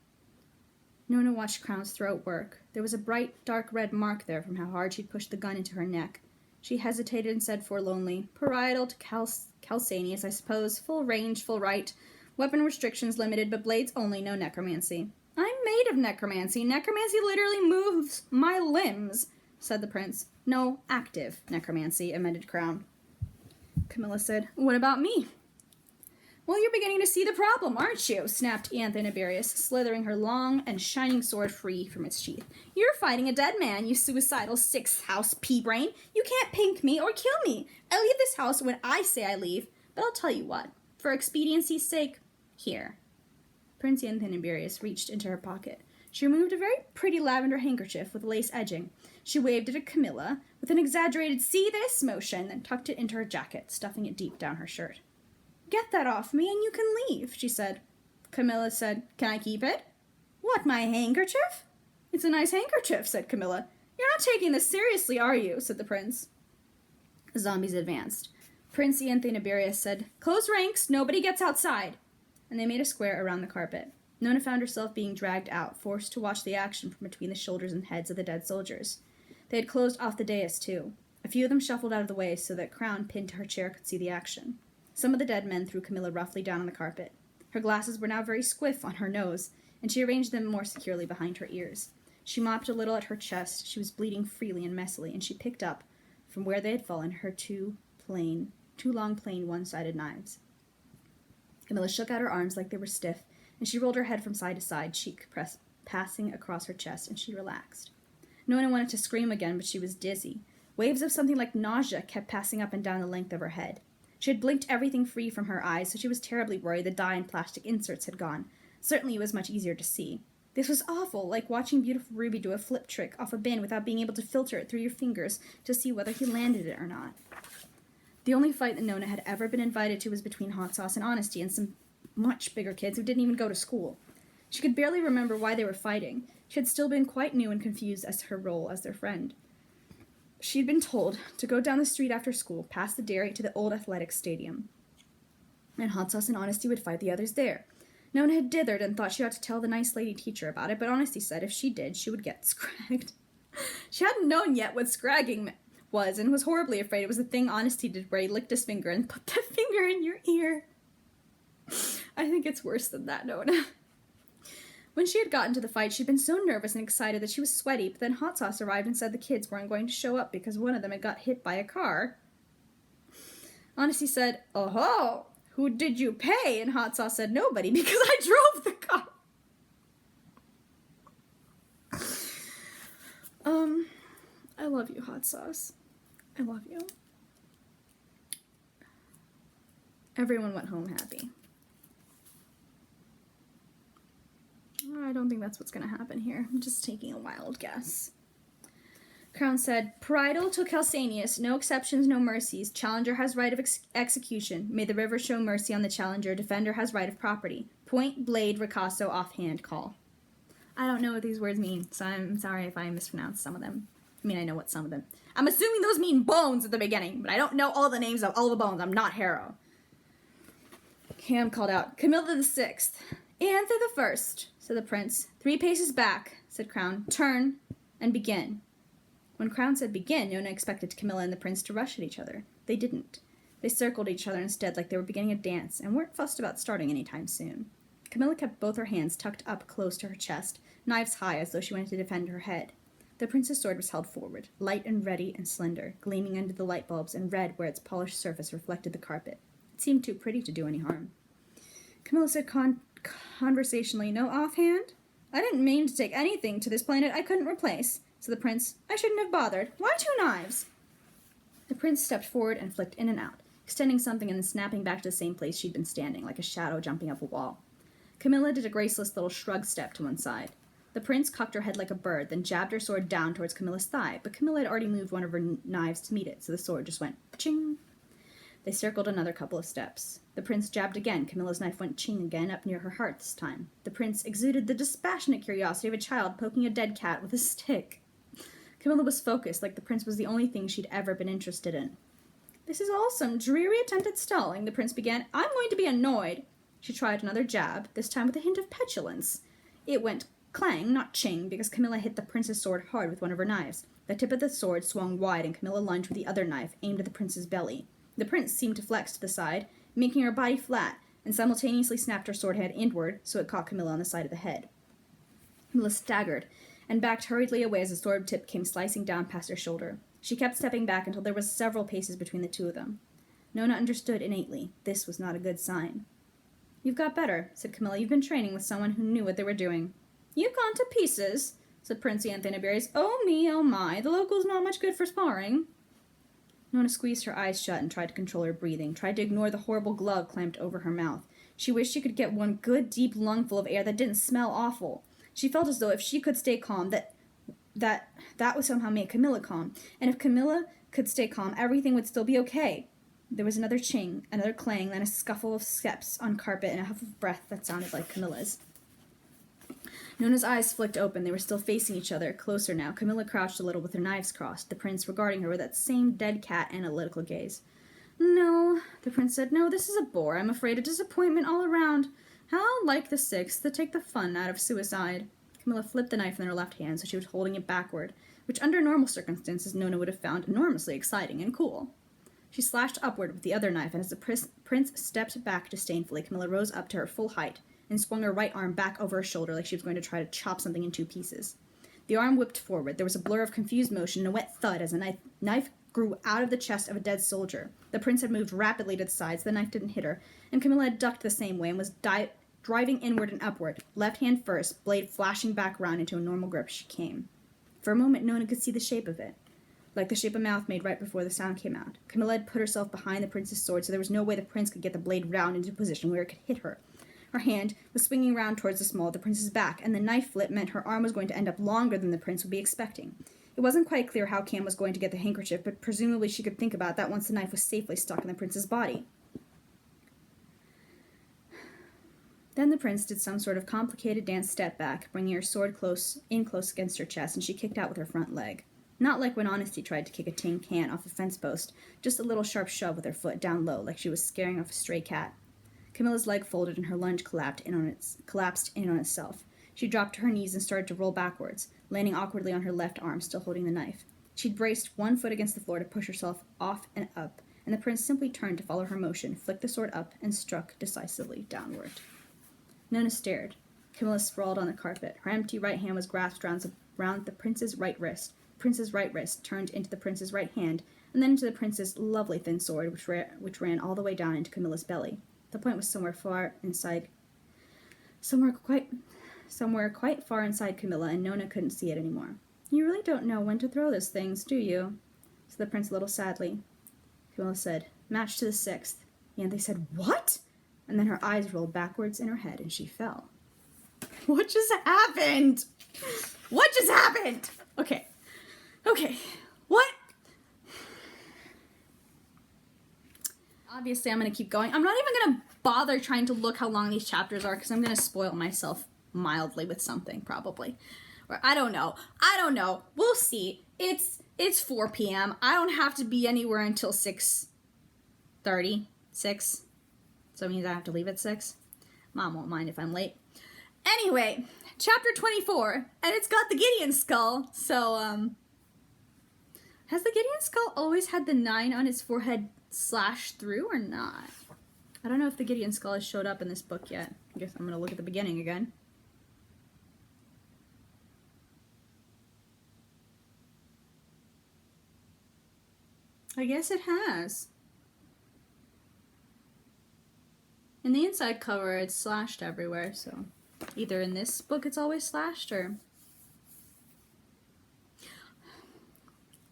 Nona watched Crown's throat work. There was a bright, dark red mark there from how hard she'd pushed the gun into her neck. She hesitated and said forlornly, Parietal to calcaneus, I suppose. Full range, full right. Weapon restrictions limited, but blades only, no necromancy. I'm made of necromancy. Necromancy literally moves my limbs, said the prince. No, active necromancy, amended Crown. Camilla said, What about me? Well, you're beginning to see the problem, aren't you? Snapped Ianthe Nibirius, slithering her long and shining sword free from its sheath. You're fighting a dead man, you suicidal sixth house pea-brain. You can't pink me or kill me. I leave this house when I say I leave, but I'll tell you what. For expediency's sake, here. Prince Ianthe Nibirius reached into her pocket. She removed a very pretty lavender handkerchief with lace edging. She waved it at Camilla with an exaggerated see this motion, then tucked it into her jacket, stuffing it deep down her shirt. Get that off me and you can leave, she said. Camilla said, Can I keep it? What, my handkerchief? It's a nice handkerchief, said Camilla. You're not taking this seriously, are you? Said the prince. The zombies advanced. Prince Ianthe Nibirius said, Close ranks, nobody gets outside. And they made a square around the carpet. Nona found herself being dragged out, forced to watch the action from between the shoulders and heads of the dead soldiers. They had closed off the dais, too. A few of them shuffled out of the way so that Crown, pinned to her chair, could see the action. Some of the dead men threw Camilla roughly down on the carpet. Her glasses were now very squiff on her nose, and she arranged them more securely behind her ears. She mopped a little at her chest. She was bleeding freely and messily, and she picked up, from where they had fallen, her two long, plain, one-sided knives. Camilla shook out her arms like they were stiff, and she rolled her head from side to side, cheek passing across her chest, and she relaxed. Nona wanted to scream again, but she was dizzy. Waves of something like nausea kept passing up and down the length of her head. She had blinked everything free from her eyes, so she was terribly worried the dye and plastic inserts had gone. Certainly it was much easier to see. This was awful, like watching beautiful Ruby do a flip trick off a bin without being able to filter it through your fingers to see whether he landed it or not. The only fight that Nona had ever been invited to was between Hot Sauce and Honesty and some much bigger kids who didn't even go to school. She could barely remember why they were fighting. She had still been quite new and confused as to her role as their friend. She'd been told to go down the street after school, past the dairy to the old athletics stadium. And Hot Sauce and Honesty would fight the others there. Nona had dithered and thought she ought to tell the nice lady teacher about it, but Honesty said if she did, she would get scragged. She hadn't known yet what scragging was and was horribly afraid it was the thing Honesty did where he licked his finger and put that finger in your ear. I think it's worse than that, Nona. When she had gotten to the fight, she'd been so nervous and excited that she was sweaty, but then Hot Sauce arrived and said the kids weren't going to show up because one of them had got hit by a car. Honesty said, "Oh-ho! Who did you pay?" And Hot Sauce said, "Nobody, because I drove the car." I love you, Hot Sauce. I love you. Everyone went home happy. I don't think that's what's going to happen here. I'm just taking a wild guess. Crown said, "Paridal to Calsanius, no exceptions, no mercies. Challenger has right of execution. May the river show mercy on the challenger. Defender has right of property. Point, blade, ricasso, offhand, call." I don't know what these words mean, so I'm sorry if I mispronounced some of them. I mean, I know what some of them. I'm assuming those mean bones at the beginning, but I don't know all the names of all the bones. I'm not Harrow. Cam called out, "Camilla the Sixth." "Anther the First," said the prince. "3 paces back," said Crown. "Turn and begin." When Crown said begin, Nona expected Camilla and the prince to rush at each other. They didn't. They circled each other instead like they were beginning a dance, and weren't fussed about starting any time soon. Camilla kept both her hands tucked up close to her chest, knives high as though she wanted to defend her head. The prince's sword was held forward, light and ready and slender, gleaming under the light bulbs and red where its polished surface reflected the carpet. It seemed too pretty to do any harm. Camilla said conversationally, "No offhand? I didn't mean to take anything to this planet I couldn't replace," said the prince. "I shouldn't have bothered. Why 2 knives?" The prince stepped forward and flicked in and out, extending something and then snapping back to the same place she'd been standing, like a shadow jumping up a wall. Camilla did a graceless little shrug step to one side. The prince cocked her head like a bird, then jabbed her sword down towards Camilla's thigh, but Camilla had already moved one of her knives to meet it, so the sword just went ching. They circled another couple of steps. The prince jabbed again. Camilla's knife went ching again, up near her heart this time. The prince exuded the dispassionate curiosity of a child poking a dead cat with a stick. Camilla was focused, like the prince was the only thing she'd ever been interested in. "This is all some dreary attempt at stalling," the prince began. "I'm going to be annoyed." She tried another jab, this time with a hint of petulance. It went clang, not ching, because Camilla hit the prince's sword hard with one of her knives. The tip of the sword swung wide, and Camilla lunged with the other knife, aimed at the prince's belly. The prince seemed to flex to the side, making her body flat, and simultaneously snapped her sword head inward, so it caught Camilla on the side of the head. Camilla staggered, and backed hurriedly away as the sword tip came slicing down past her shoulder. She kept stepping back until there was several paces between the two of them. Nona understood innately. This was not a good sign. "You've got better," said Camilla. "You've been training with someone who knew what they were doing." "You've gone to pieces," said Prince Anthonyberries. "Oh me, oh my, the local's not much good for sparring." Nona squeezed her eyes shut and tried to control her breathing, tried to ignore the horrible glove clamped over her mouth. She wished she could get one good, deep lungful of air that didn't smell awful. She felt as though if she could stay calm, that would somehow make Camilla calm. And if Camilla could stay calm, everything would still be okay. There was another ching, another clang, then a scuffle of steps on carpet and a huff of breath that sounded like Camilla's. Nona's eyes flicked open. They were still facing each other, closer now. Camilla crouched a little with her knives crossed, the prince regarding her with that same dead cat analytical gaze. "No," the prince said. "No, this is a bore. I'm afraid a disappointment all around. How like the Sixth to take the fun out of suicide." Camilla flipped the knife in her left hand so she was holding it backward, which under normal circumstances Nona would have found enormously exciting and cool. She slashed upward with the other knife, and as the prince stepped back disdainfully, Camilla rose up to her full height and swung her right arm back over her shoulder like she was going to try to chop something in 2 pieces. The arm whipped forward. There was a blur of confused motion and a wet thud as a knife grew out of the chest of a dead soldier. The prince had moved rapidly to the side, so the knife didn't hit her, and Camilla had ducked the same way and was driving inward and upward, left hand first, blade flashing back round into a normal grip as she came. For a moment, Nona could see the shape of it, like the shape a mouth made right before the sound came out. Camilla had put herself behind the prince's sword, so there was no way the prince could get the blade round into a position where it could hit her. Her hand was swinging round towards the small of the prince's back, and the knife flip meant her arm was going to end up longer than the prince would be expecting. It wasn't quite clear how Cam was going to get the handkerchief, but presumably she could think about that once the knife was safely stuck in the prince's body. Then the prince did some sort of complicated dance step back, bringing her sword close against her chest, and she kicked out with her front leg. Not like when Honesty tried to kick a tin can off a fence post, just a little sharp shove with her foot down low, like she was scaring off a stray cat. Camilla's leg folded and her lunge collapsed in on itself. She dropped to her knees and started to roll backwards, landing awkwardly on her left arm, still holding the knife. She'd braced one foot against the floor to push herself off and up, and the prince simply turned to follow her motion, flicked the sword up, and struck decisively downward. Nona stared. Camilla sprawled on the carpet. Her empty right hand was grasped round the prince's right wrist. The prince's right wrist turned into the prince's right hand, and then into the prince's lovely thin sword, which ran all the way down into Camilla's belly. The point was somewhere quite far inside Camilla, and Nona couldn't see it anymore. You really don't know when to throw those things, do you? Said the prince a little sadly. Camilla said, match to the 6th. And they said, what? And then her eyes rolled backwards in her head, and she fell. What just happened? What just happened? Okay. What? Obviously, I'm going to keep going. I'm not even going to bother trying to look how long these chapters are, because I'm going to spoil myself mildly with something, probably. Or I don't know. We'll see. It's 4 p.m. I don't have to be anywhere until 6:30. 6. So it means I have to leave at 6. Mom won't mind if I'm late. Anyway, chapter 24, and it's got the Gideon skull. So, has the Gideon skull always had the 9 on its forehead slashed through or not? I don't know if the Gideon skull has showed up in this book yet. I guess I'm going to look at the beginning again. I guess it has. In the inside cover, it's slashed everywhere, so either in this book it's always slashed, or... I'm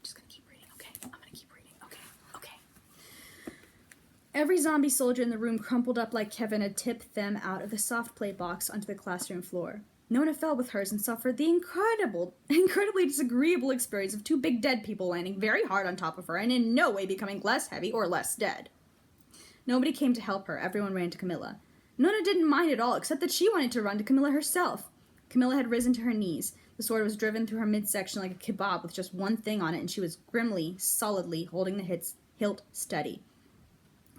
just gonna keep reading, okay? I'm gonna keep reading, okay. Every zombie soldier in the room crumpled up like Kevin had tipped them out of the soft play box onto the classroom floor. Nona fell with hers and suffered the incredibly disagreeable experience of 2 big dead people landing very hard on top of her and in no way becoming less heavy or less dead. Nobody came to help her. Everyone ran to Camilla. Nona didn't mind at all, except that she wanted to run to Camilla herself. Camilla had risen to her knees. The sword was driven through her midsection like a kebab with just one thing on it, and she was grimly, solidly holding the hilt steady,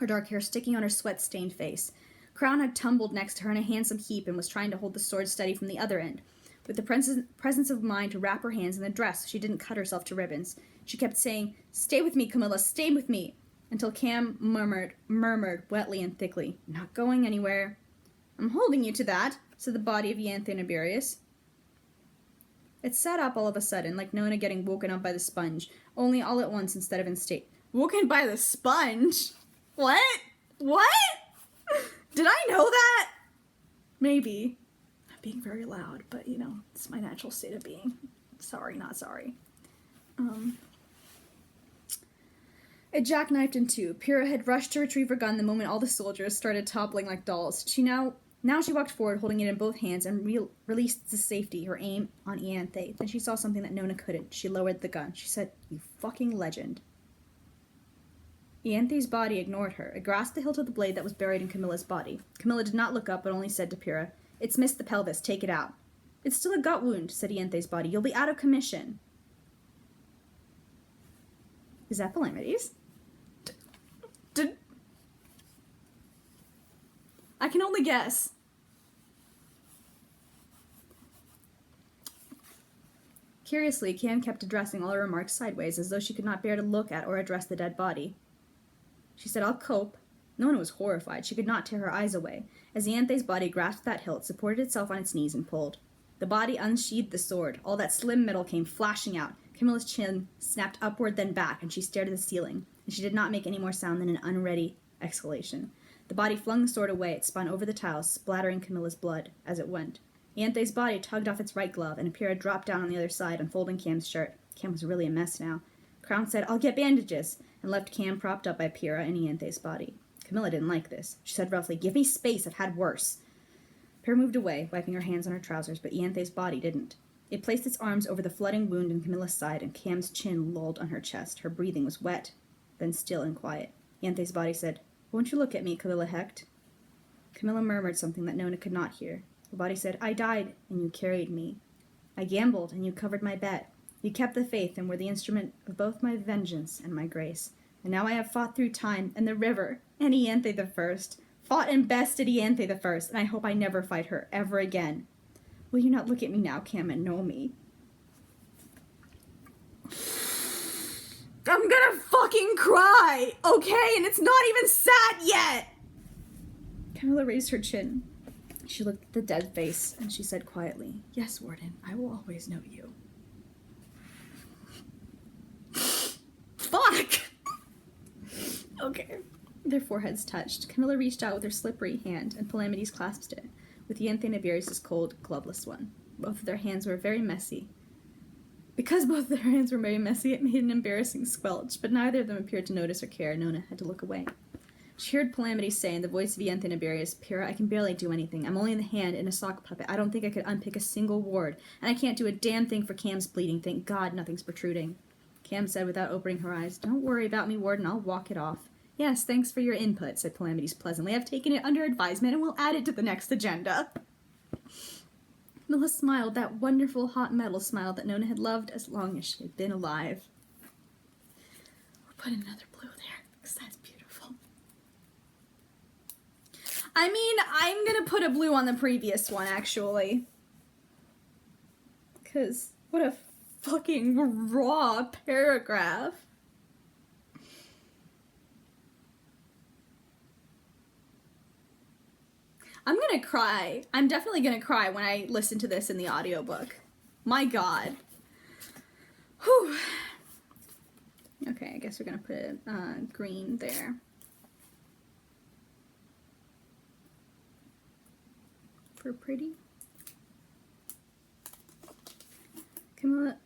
her dark hair sticking on her sweat-stained face. Crown had tumbled next to her in a handsome heap and was trying to hold the sword steady from the other end. With the presence of mind to wrap her hands in the dress so she didn't cut herself to ribbons, she kept saying, "Stay with me, Camilla, stay with me," until Cam murmured wetly and thickly, "Not going anywhere." "I'm holding you to that," said the body of Ianthe Niberius. It sat up all of a sudden, like Nona getting woken up by the sponge, only all at once instead of in state. Woken by the sponge? What? Did I know that? Maybe. I'm being very loud, but, it's my natural state of being. Sorry, not sorry. It jackknifed in 2. Pyrrha had rushed to retrieve her gun the moment all the soldiers started toppling like dolls. Now she walked forward, holding it in both hands, and released to safety her aim on Ianthe. Then she saw something that Nona couldn't. She lowered the gun. She said, "You fucking legend." Ianthe's body ignored her. It grasped the hilt of the blade that was buried in Camilla's body. Camilla did not look up, but only said to Pyrrha, "It's missed the pelvis. Take it out." "It's still a gut wound," said Ianthe's body. "You'll be out of commission." Is that Balamides? I can only guess. Curiously, Cam kept addressing all her remarks sideways, as though she could not bear to look at or address the dead body. She said, "I'll cope." Nona was horrified. She could not tear her eyes away. As Ianthe's body grasped that hilt, supported itself on its knees, and pulled. The body unsheathed the sword. All that slim metal came flashing out. Camilla's chin snapped upward, then back, and she stared at the ceiling, and she did not make any more sound than an unready exhalation. The body flung the sword away. It spun over the tiles, splattering Camilla's blood as it went. Ianthe's body tugged off its right glove, and Pyrrha dropped down on the other side, unfolding Cam's shirt. Cam was really a mess now. Crown said, "I'll get bandages," and left Cam propped up by Pyrrha and Ianthe's body. Camilla didn't like this. She said roughly, "Give me space, I've had worse." Pyrrha moved away, wiping her hands on her trousers, but Ianthe's body didn't. It placed its arms over the flooding wound in Camilla's side, and Cam's chin lolled on her chest. Her breathing was wet, then still and quiet. Ianthe's body said, "Won't you look at me, Camilla Hecht?" Camilla murmured something that Nona could not hear. The body said, "I died, and you carried me. I gambled, and you covered my bet. You kept the faith, and were the instrument of both my vengeance and my grace. And now I have fought through time, and the river, and Ianthe the First. Fought and bested Ianthe the First, and I hope I never fight her ever again. Will you not look at me now, Cam, and know me? I'm gonna fucking cry, okay? And it's not even sad yet! Camilla raised her chin. She looked at the dead face, and she said quietly, "Yes, Warden, I will always know you." Fuck! Okay. Their foreheads touched. Camilla reached out with her slippery hand, and Palamides clasped it, with Ianthe Nibirius' cold, gloveless one. Both of their hands were very messy. Because both of their hands were very messy, it made an embarrassing squelch, but neither of them appeared to notice or care. Nona had to look away. She heard Palamides say in the voice of Ianthe Nibirius, "Pyrrha, I can barely do anything. I'm only the hand in a sock puppet. I don't think I could unpick a single ward, and I can't do a damn thing for Cam's bleeding. Thank God nothing's protruding." Cam said without opening her eyes, "Don't worry about me, Warden. I'll walk it off." "Yes, thanks for your input," said Palamides pleasantly. "I've taken it under advisement, and we'll add it to the next agenda." Milla smiled, that wonderful hot metal smile that Nona had loved as long as she had been alive. We'll put another blue there, because that's beautiful. I mean, I'm gonna put a blue on the previous one, actually. Because what a fucking raw paragraph. I'm gonna cry. I'm definitely gonna cry when I listen to this in the audiobook. My God. Whew. Okay, I guess we're gonna put green there. For pretty. Camilla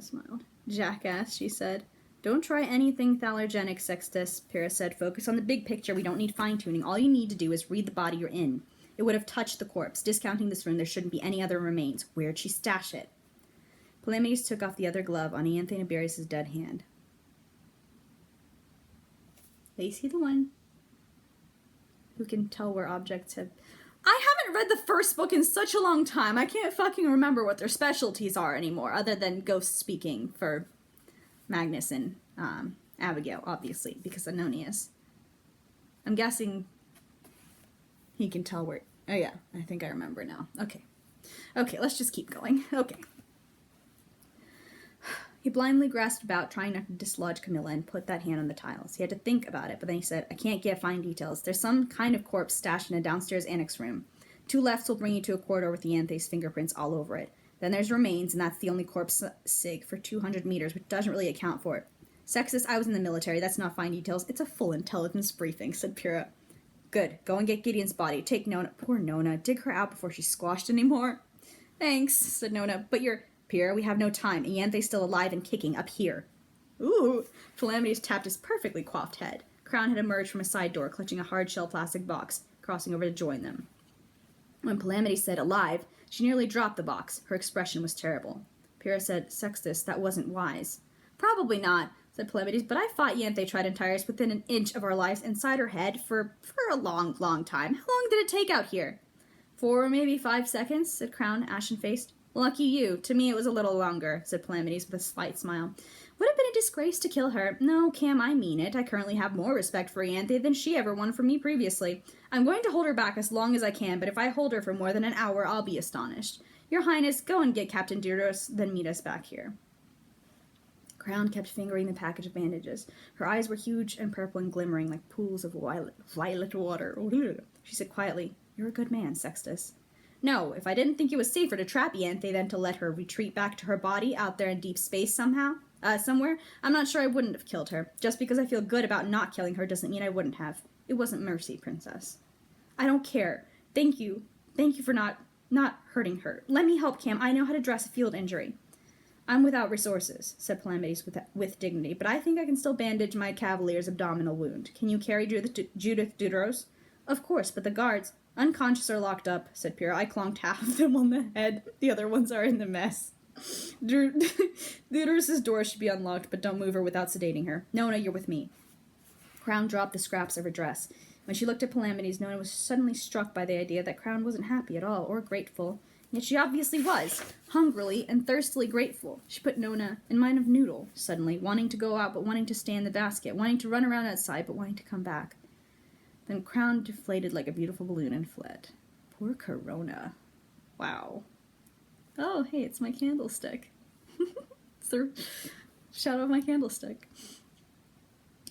smiled. "Jackass," she said. "Don't try anything thalergenic, Sextus," Pyrrha said. "Focus on the big picture. We don't need fine-tuning. All you need to do is read the body you're in. It would have touched the corpse. Discounting this room, there shouldn't be any other remains. Where'd she stash it?" Palamides took off the other glove on Ianthe Nibirius' dead hand. Lacey, the one who can tell where objects have... I haven't read the first book in such a long time. I can't fucking remember what their specialties are anymore, other than ghost speaking for Magnus and Abigail, obviously, because Anonius. I'm guessing he can tell where... Oh yeah, I think I remember now. Okay. Okay, let's just keep going. Okay. He blindly grasped about, trying not to dislodge Camilla, and put that hand on the tiles. He had to think about it, but then he said, "I can't get fine details. There's some kind of corpse stashed in a downstairs annex room. 2 lefts will bring you to a corridor with Ianthe's fingerprints all over it. Then there's remains, and that's the only corpse sig for 200 meters, which doesn't really account for it. Sextus, I was in the military. That's not fine details. It's a full intelligence briefing," said Pyrrha. "Good. Go and get Gideon's body. Take Nona." Poor Nona. Dig her out before she's squashed anymore. "Thanks," said Nona. "But you're..." "Pyrrha, we have no time. Ianthe's still alive and kicking up here." Ooh. Palamides tapped his perfectly coiffed head. Crown had emerged from a side door, clutching a hard-shell plastic box, crossing over to join them. When Palamides said alive, she nearly dropped the box. Her expression was terrible. Pyrrha said, "Sextus, that wasn't wise." "Probably not," said Palamides, "but I fought Ianthe Tridentiris within an inch of our lives inside her head for a long, long time. How long did it take out here?" 4, maybe 5 seconds, said Crown, ashen-faced. "Lucky you. To me it was a little longer," said Palamides with a slight smile. "Would have been a disgrace to kill her. No, Cam, I mean it. I currently have more respect for Ianthe than she ever won from me previously. I'm going to hold her back as long as I can, but if I hold her for more than an hour, I'll be astonished. Your Highness, go and get Captain Diros, then meet us back here." Crown kept fingering the package of bandages. Her eyes were huge and purple and glimmering like pools of violet water. She said quietly, "You're a good man, Sextus." "No, if I didn't think it was safer to trap Ianthe than to let her retreat back to her body out there in deep space somewhere, I'm not sure I wouldn't have killed her. Just because I feel good about not killing her doesn't mean I wouldn't have. It wasn't mercy, Princess." "I don't care. Thank you. Thank you for not hurting her. Let me help Cam. I know how to dress a field injury." "I'm without resources," said Palamides with dignity, "but I think I can still bandage my cavalier's abdominal wound. Can you carry Judith Diderot?" "Of course, but the guards..." "Unconscious or locked up," said Pyrrha. "I clonked half of them on the head. The other ones are in the mess. Diderot's door should be unlocked, but don't move her without sedating her. Nona, you're with me." Crown dropped the scraps of her dress. When she looked at Palamides, Nona was suddenly struck by the idea that Crown wasn't happy at all, or grateful. Yet she obviously was, hungrily and thirstily grateful. She put Nona in mind of Noodle, suddenly, wanting to go out but wanting to stay in the basket, wanting to run around outside but wanting to come back. Then Crown deflated like a beautiful balloon and fled. Poor Corona. Wow. Oh, hey, it's my candlestick. It's the shadow of my candlestick.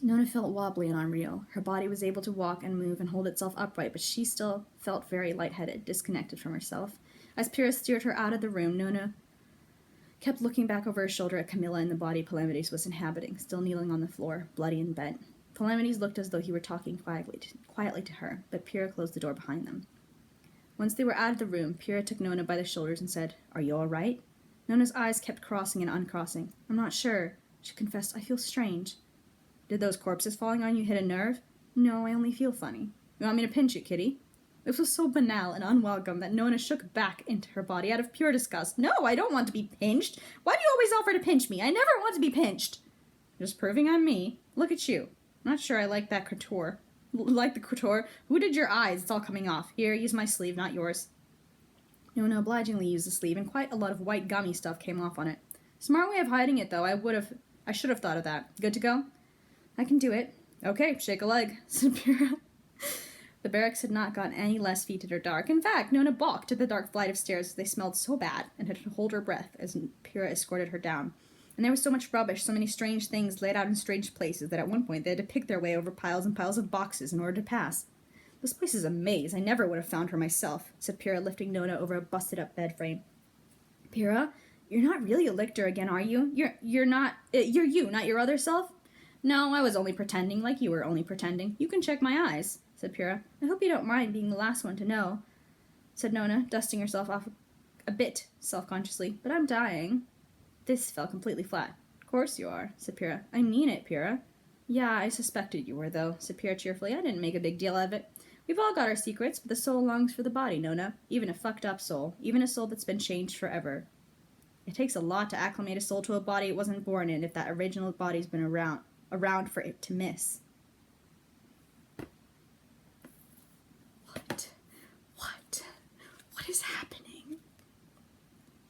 Nona felt wobbly and unreal. Her body was able to walk and move and hold itself upright, but she still felt very lightheaded, disconnected from herself. As Pyrrha steered her out of the room, Nona kept looking back over her shoulder at Camilla and the body Palamides was inhabiting, still kneeling on the floor, bloody and bent. Palamides looked as though he were talking quietly to her, but Pyrrha closed the door behind them. Once they were out of the room, Pyrrha took Nona by the shoulders and said, "Are you all right?" Nona's eyes kept crossing and uncrossing. "I'm not sure," she confessed. "I feel strange." "Did those corpses falling on you hit a nerve?" "No, I only feel funny." "You want me to pinch you, kitty?" This was so banal and unwelcome that Nona shook back into her body out of pure disgust. "No, I don't want to be pinched. Why do you always offer to pinch me? I never want to be pinched." "Just proving I'm me. Look at you. I'm not sure I like that couture." "Like the couture? Who did your eyes? It's all coming off. Here, use my sleeve, not yours." Nona obligingly used the sleeve, and quite a lot of white gummy stuff came off on it. Smart way of hiding it, though. I should have thought of that. Good to go? "I can do it." "Okay, shake a leg," said Pyrrha. The barracks had not gotten any less fetid or dark. In fact, Nona balked at the dark flight of stairs as they smelled so bad, and had to hold her breath as Pyrrha escorted her down. And there was so much rubbish, so many strange things laid out in strange places, that at one point they had to pick their way over piles and piles of boxes in order to pass. "This place is a maze. I never would have found her myself," said Pyrrha, lifting Nona over a busted-up bed frame. "Pyrrha, you're not really a lictor again, are you? You're not your other self?" "No, I was only pretending, like you were only pretending. You can check my eyes," said Pyrrha. "I hope you don't mind being the last one to know," said Nona, dusting herself off a bit self-consciously. "But I'm dying." This fell completely flat. "Of course you are," said Pyrrha. "I mean it, Pyrrha." "Yeah, I suspected you were, though," said Pyrrha cheerfully. "I didn't make a big deal of it. We've all got our secrets, but the soul longs for the body, Nona. Even a fucked-up soul. Even a soul that's been changed forever. It takes a lot to acclimate a soul to a body it wasn't born in if that original body's been around for it to miss." What is happening?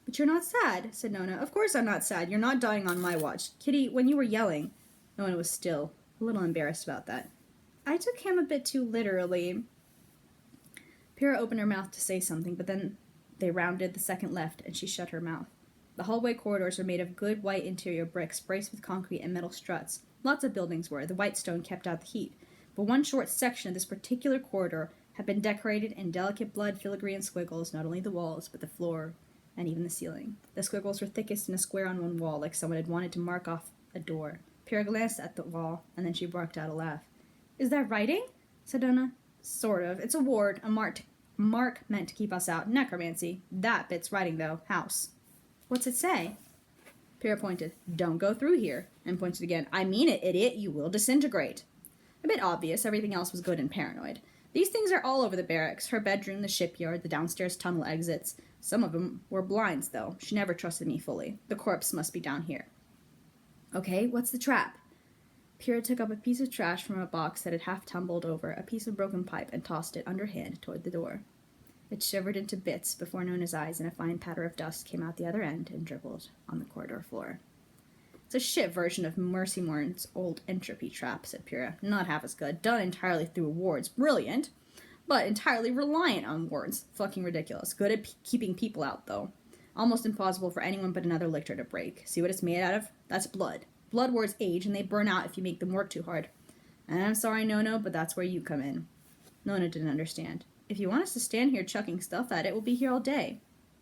"But you're not sad," said Nona. "Of course I'm not sad. You're not dying on my watch. Kitty, when you were yelling..." Nona was still, a little embarrassed about that. "I took him a bit too literally." Pyrrha opened her mouth to say something, but then they rounded the second left, and she shut her mouth. The hallway corridors were made of good white interior bricks, braced with concrete and metal struts. Lots of buildings were. The white stone kept out the heat. But one short section of this particular corridor had been decorated in delicate blood filigree and squiggles, not only the walls, but the floor and even the ceiling. The squiggles were thickest in a square on one wall, like someone had wanted to mark off a door. Pyrrha glanced at the wall, and then she barked out a laugh. "Is that writing?" said Nona. "Sort of. It's a ward, a mark meant to keep us out. Necromancy. That bit's writing, though. House." "What's it say?" Pyrrha pointed. "Don't go through here," and pointed again. "I mean it, idiot. You will disintegrate." A bit obvious. Everything else was good and paranoid. These things are all over the barracks. Her bedroom, the shipyard, the downstairs tunnel exits. Some of them were blinds, though. She never trusted me fully. The corpse must be down here. "Okay, what's the trap?" Pyrrha took up a piece of trash from a box that had half tumbled over, a piece of broken pipe, and tossed it underhand toward the door. It shivered into bits before Nona's eyes, and a fine patter of dust came out the other end and dribbled on the corridor floor. "It's a shit version of Mercy Morn's old entropy trap," said Pyrrha. "Not half as good. Done entirely through wards. Brilliant. But entirely reliant on wards. Fucking ridiculous. Good at keeping people out, though. Almost impossible for anyone but another lictor to break. See what it's made out of? That's blood. Blood wards age, and they burn out if you make them work too hard. And I'm sorry, Nona, but that's where you come in." Nona didn't understand. "If you want us to stand here chucking stuff at it, we'll be here all day."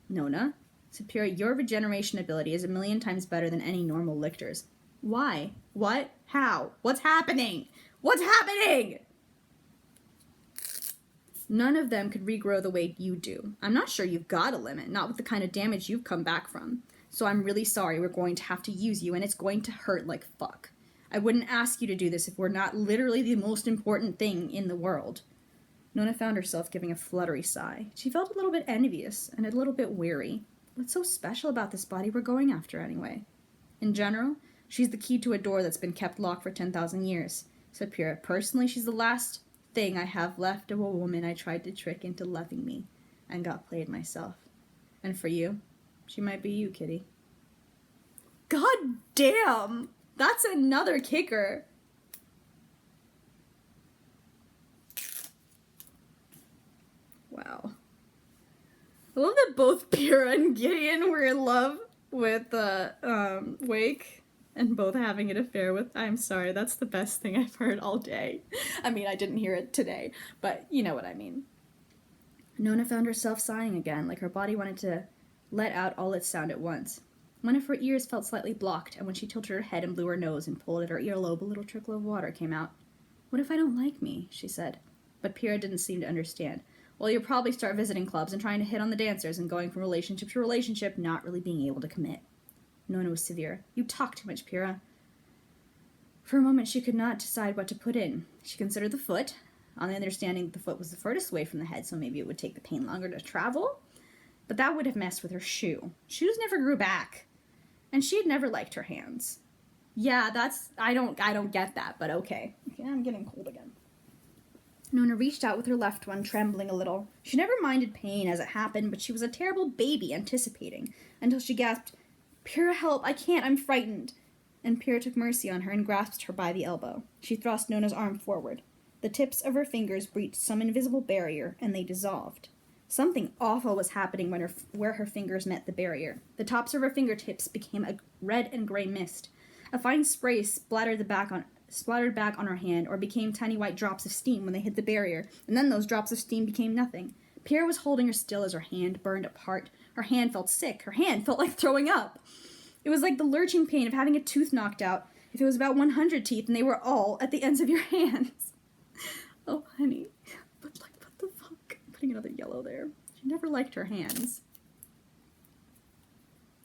"Nona," said Pyrrha, "your regeneration ability is 1,000,000 times better than any normal lictor's." "Why? What? How? What's happening? What's happening?" "None of them could regrow the way you do. I'm not sure you've got a limit, not with the kind of damage you've come back from. So I'm really sorry we're going to have to use you, and it's going to hurt like fuck. I wouldn't ask you to do this if we're not literally the most important thing in the world." Nona found herself giving a fluttery sigh. She felt a little bit envious and a little bit weary. What's so special about this body we're going after anyway? "In general, she's the key to a door that's been kept locked for 10,000 years, said Pyrrha. "Personally, she's the last thing I have left of a woman I tried to trick into loving me and got played myself. And for you, she might be you, Kitty." God damn! That's another kicker. Wow. I love that both Pyrrha and Gideon were in love with Wake, and both having an affair with. I'm sorry, that's the best thing I've heard all day. I mean, I didn't hear it today, but you know what I mean. Nona found herself sighing again, like her body wanted to let out all its sound at once. One of her ears felt slightly blocked, and when she tilted her head and blew her nose and pulled at her earlobe, a little trickle of water came out. "What if I don't like me?" she said. But Pyrrha didn't seem to understand. "Well, you'll probably start visiting clubs and trying to hit on the dancers and going from relationship to relationship, not really being able to commit." Nona was severe. "You talk too much, Pyrrha." For a moment she could not decide what to put in. She considered the foot, on the understanding that the foot was the furthest away from the head, so maybe it would take the pain longer to travel. But that would have messed with her shoe. Shoes never grew back. And she had never liked her hands. Yeah, I don't get that, but okay. I'm getting cold again. Nona reached out with her left one, trembling a little. She never minded pain as it happened, but she was a terrible baby anticipating, until she gasped, "Pyrrha, help, I can't, I'm frightened." And Pyrrha took mercy on her and grasped her by the elbow. She thrust Nona's arm forward. The tips of her fingers breached some invisible barrier, and they dissolved. Something awful was happening where her fingers met the barrier. The tops of her fingertips became a red and gray mist. A fine spray splattered back on her hand, or became tiny white drops of steam when they hit the barrier, and then those drops of steam became nothing. Pierre was holding her still as her hand burned apart. Her hand felt sick. Her hand felt like throwing up. It was like the lurching pain of having a tooth knocked out, if it was about 100 teeth and they were all at the ends of your hands. Oh, honey. But, like, what the fuck? I'm putting another yellow there. She never liked her hands.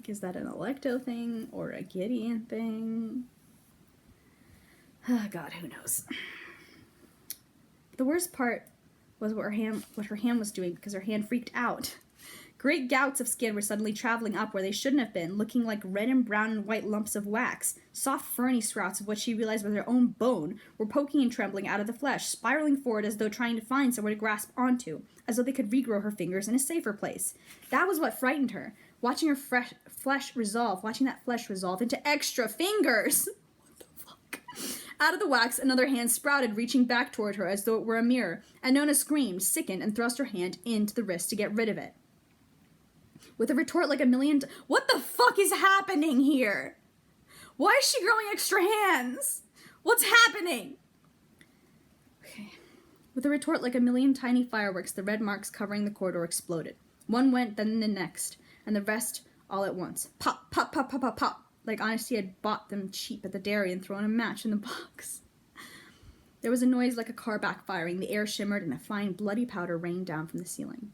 Is that an Electo thing or a Gideon thing? Oh, God, who knows? The worst part was what her hand was doing, because her hand freaked out. Great gouts of skin were suddenly traveling up where they shouldn't have been, looking like red and brown and white lumps of wax. Soft ferny sprouts of what she realized was their own bone were poking and trembling out of the flesh, spiraling forward as though trying to find somewhere to grasp onto, as though they could regrow her fingers in a safer place. That was what frightened her, watching her flesh resolve into extra fingers. What the fuck? Out of the wax, another hand sprouted, reaching back toward her as though it were a mirror, and Nona screamed, sickened, and thrust her hand into the wrist to get rid of it. With a retort like a million... What the fuck is happening here? Why is she growing extra hands? What's happening? Okay. With a retort like a million tiny fireworks, the red marks covering the corridor exploded. One went, then the next, and the rest all at once. Pop, pop, pop, pop, pop, pop. Like Honesty had bought them cheap at the dairy and thrown a match in the box. There was a noise like a car backfiring. The air shimmered, and a fine bloody powder rained down from the ceiling.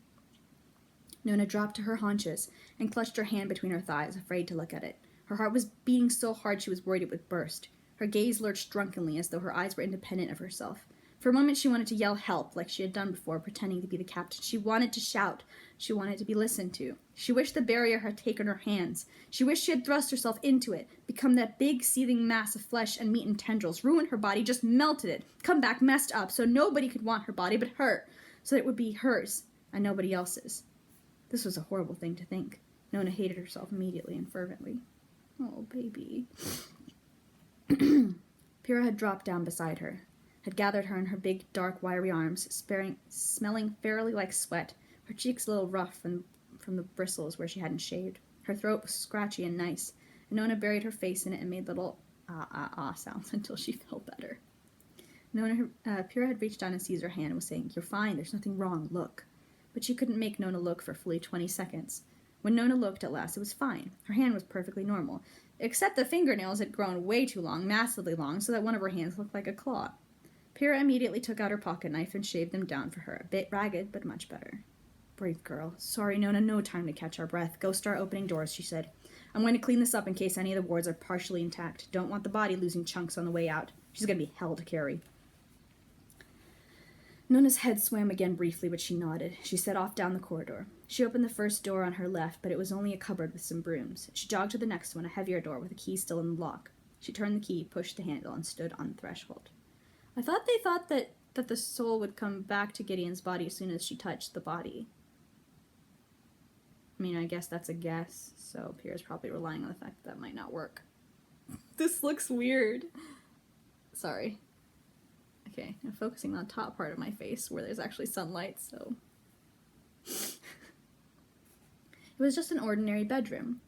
Nona dropped to her haunches and clutched her hand between her thighs, afraid to look at it. Her heart was beating so hard she was worried it would burst. Her gaze lurched drunkenly, as though her eyes were independent of herself. For a moment she wanted to yell help, like she had done before, pretending to be the captain. She wanted to shout. She wanted to be listened to. She wished the barrier had taken her hands. She wished she had thrust herself into it, become that big, seething mass of flesh and meat and tendrils, ruined her body, just melted it, come back messed up, so nobody could want her body but her, so that it would be hers and nobody else's. This was a horrible thing to think. Nona hated herself immediately and fervently. Oh, baby. Pyrrha had dropped down beside her, had gathered her in her big, dark, wiry arms, smelling fairly like sweat, her cheeks a little rough from the bristles where she hadn't shaved. Her throat was scratchy and nice, and Nona buried her face in it and made little ah sounds until she felt better. Pyrrha had reached down and seized her hand and was saying, "You're fine, there's nothing wrong, look." But she couldn't make Nona look for fully 20 seconds. When Nona looked at last, it was fine. Her hand was perfectly normal, except the fingernails had grown way too long, massively long, so that one of her hands looked like a claw. Pyrrha immediately took out her pocket knife and shaved them down for her, a bit ragged, but much better. Brave girl. Sorry, Nona, no time to catch our breath. Go start opening doors, she said. I'm going to clean this up in case any of the wards are partially intact. Don't want the body losing chunks on the way out. She's going to be hell to carry. Nona's head swam again briefly, but she nodded. She set off down the corridor. She opened the first door on her left, but it was only a cupboard with some brooms. She jogged to the next one, a heavier door with a key still in the lock. She turned the key, pushed the handle, and stood on the threshold. I thought they thought that the soul would come back to Gideon's body as soon as she touched the body. I mean, I guess that's a guess, so Pierre's probably relying on the fact that might not work. This looks weird. Sorry. Okay, I'm focusing on the top part of my face where there's actually sunlight, so... It was just an ordinary bedroom.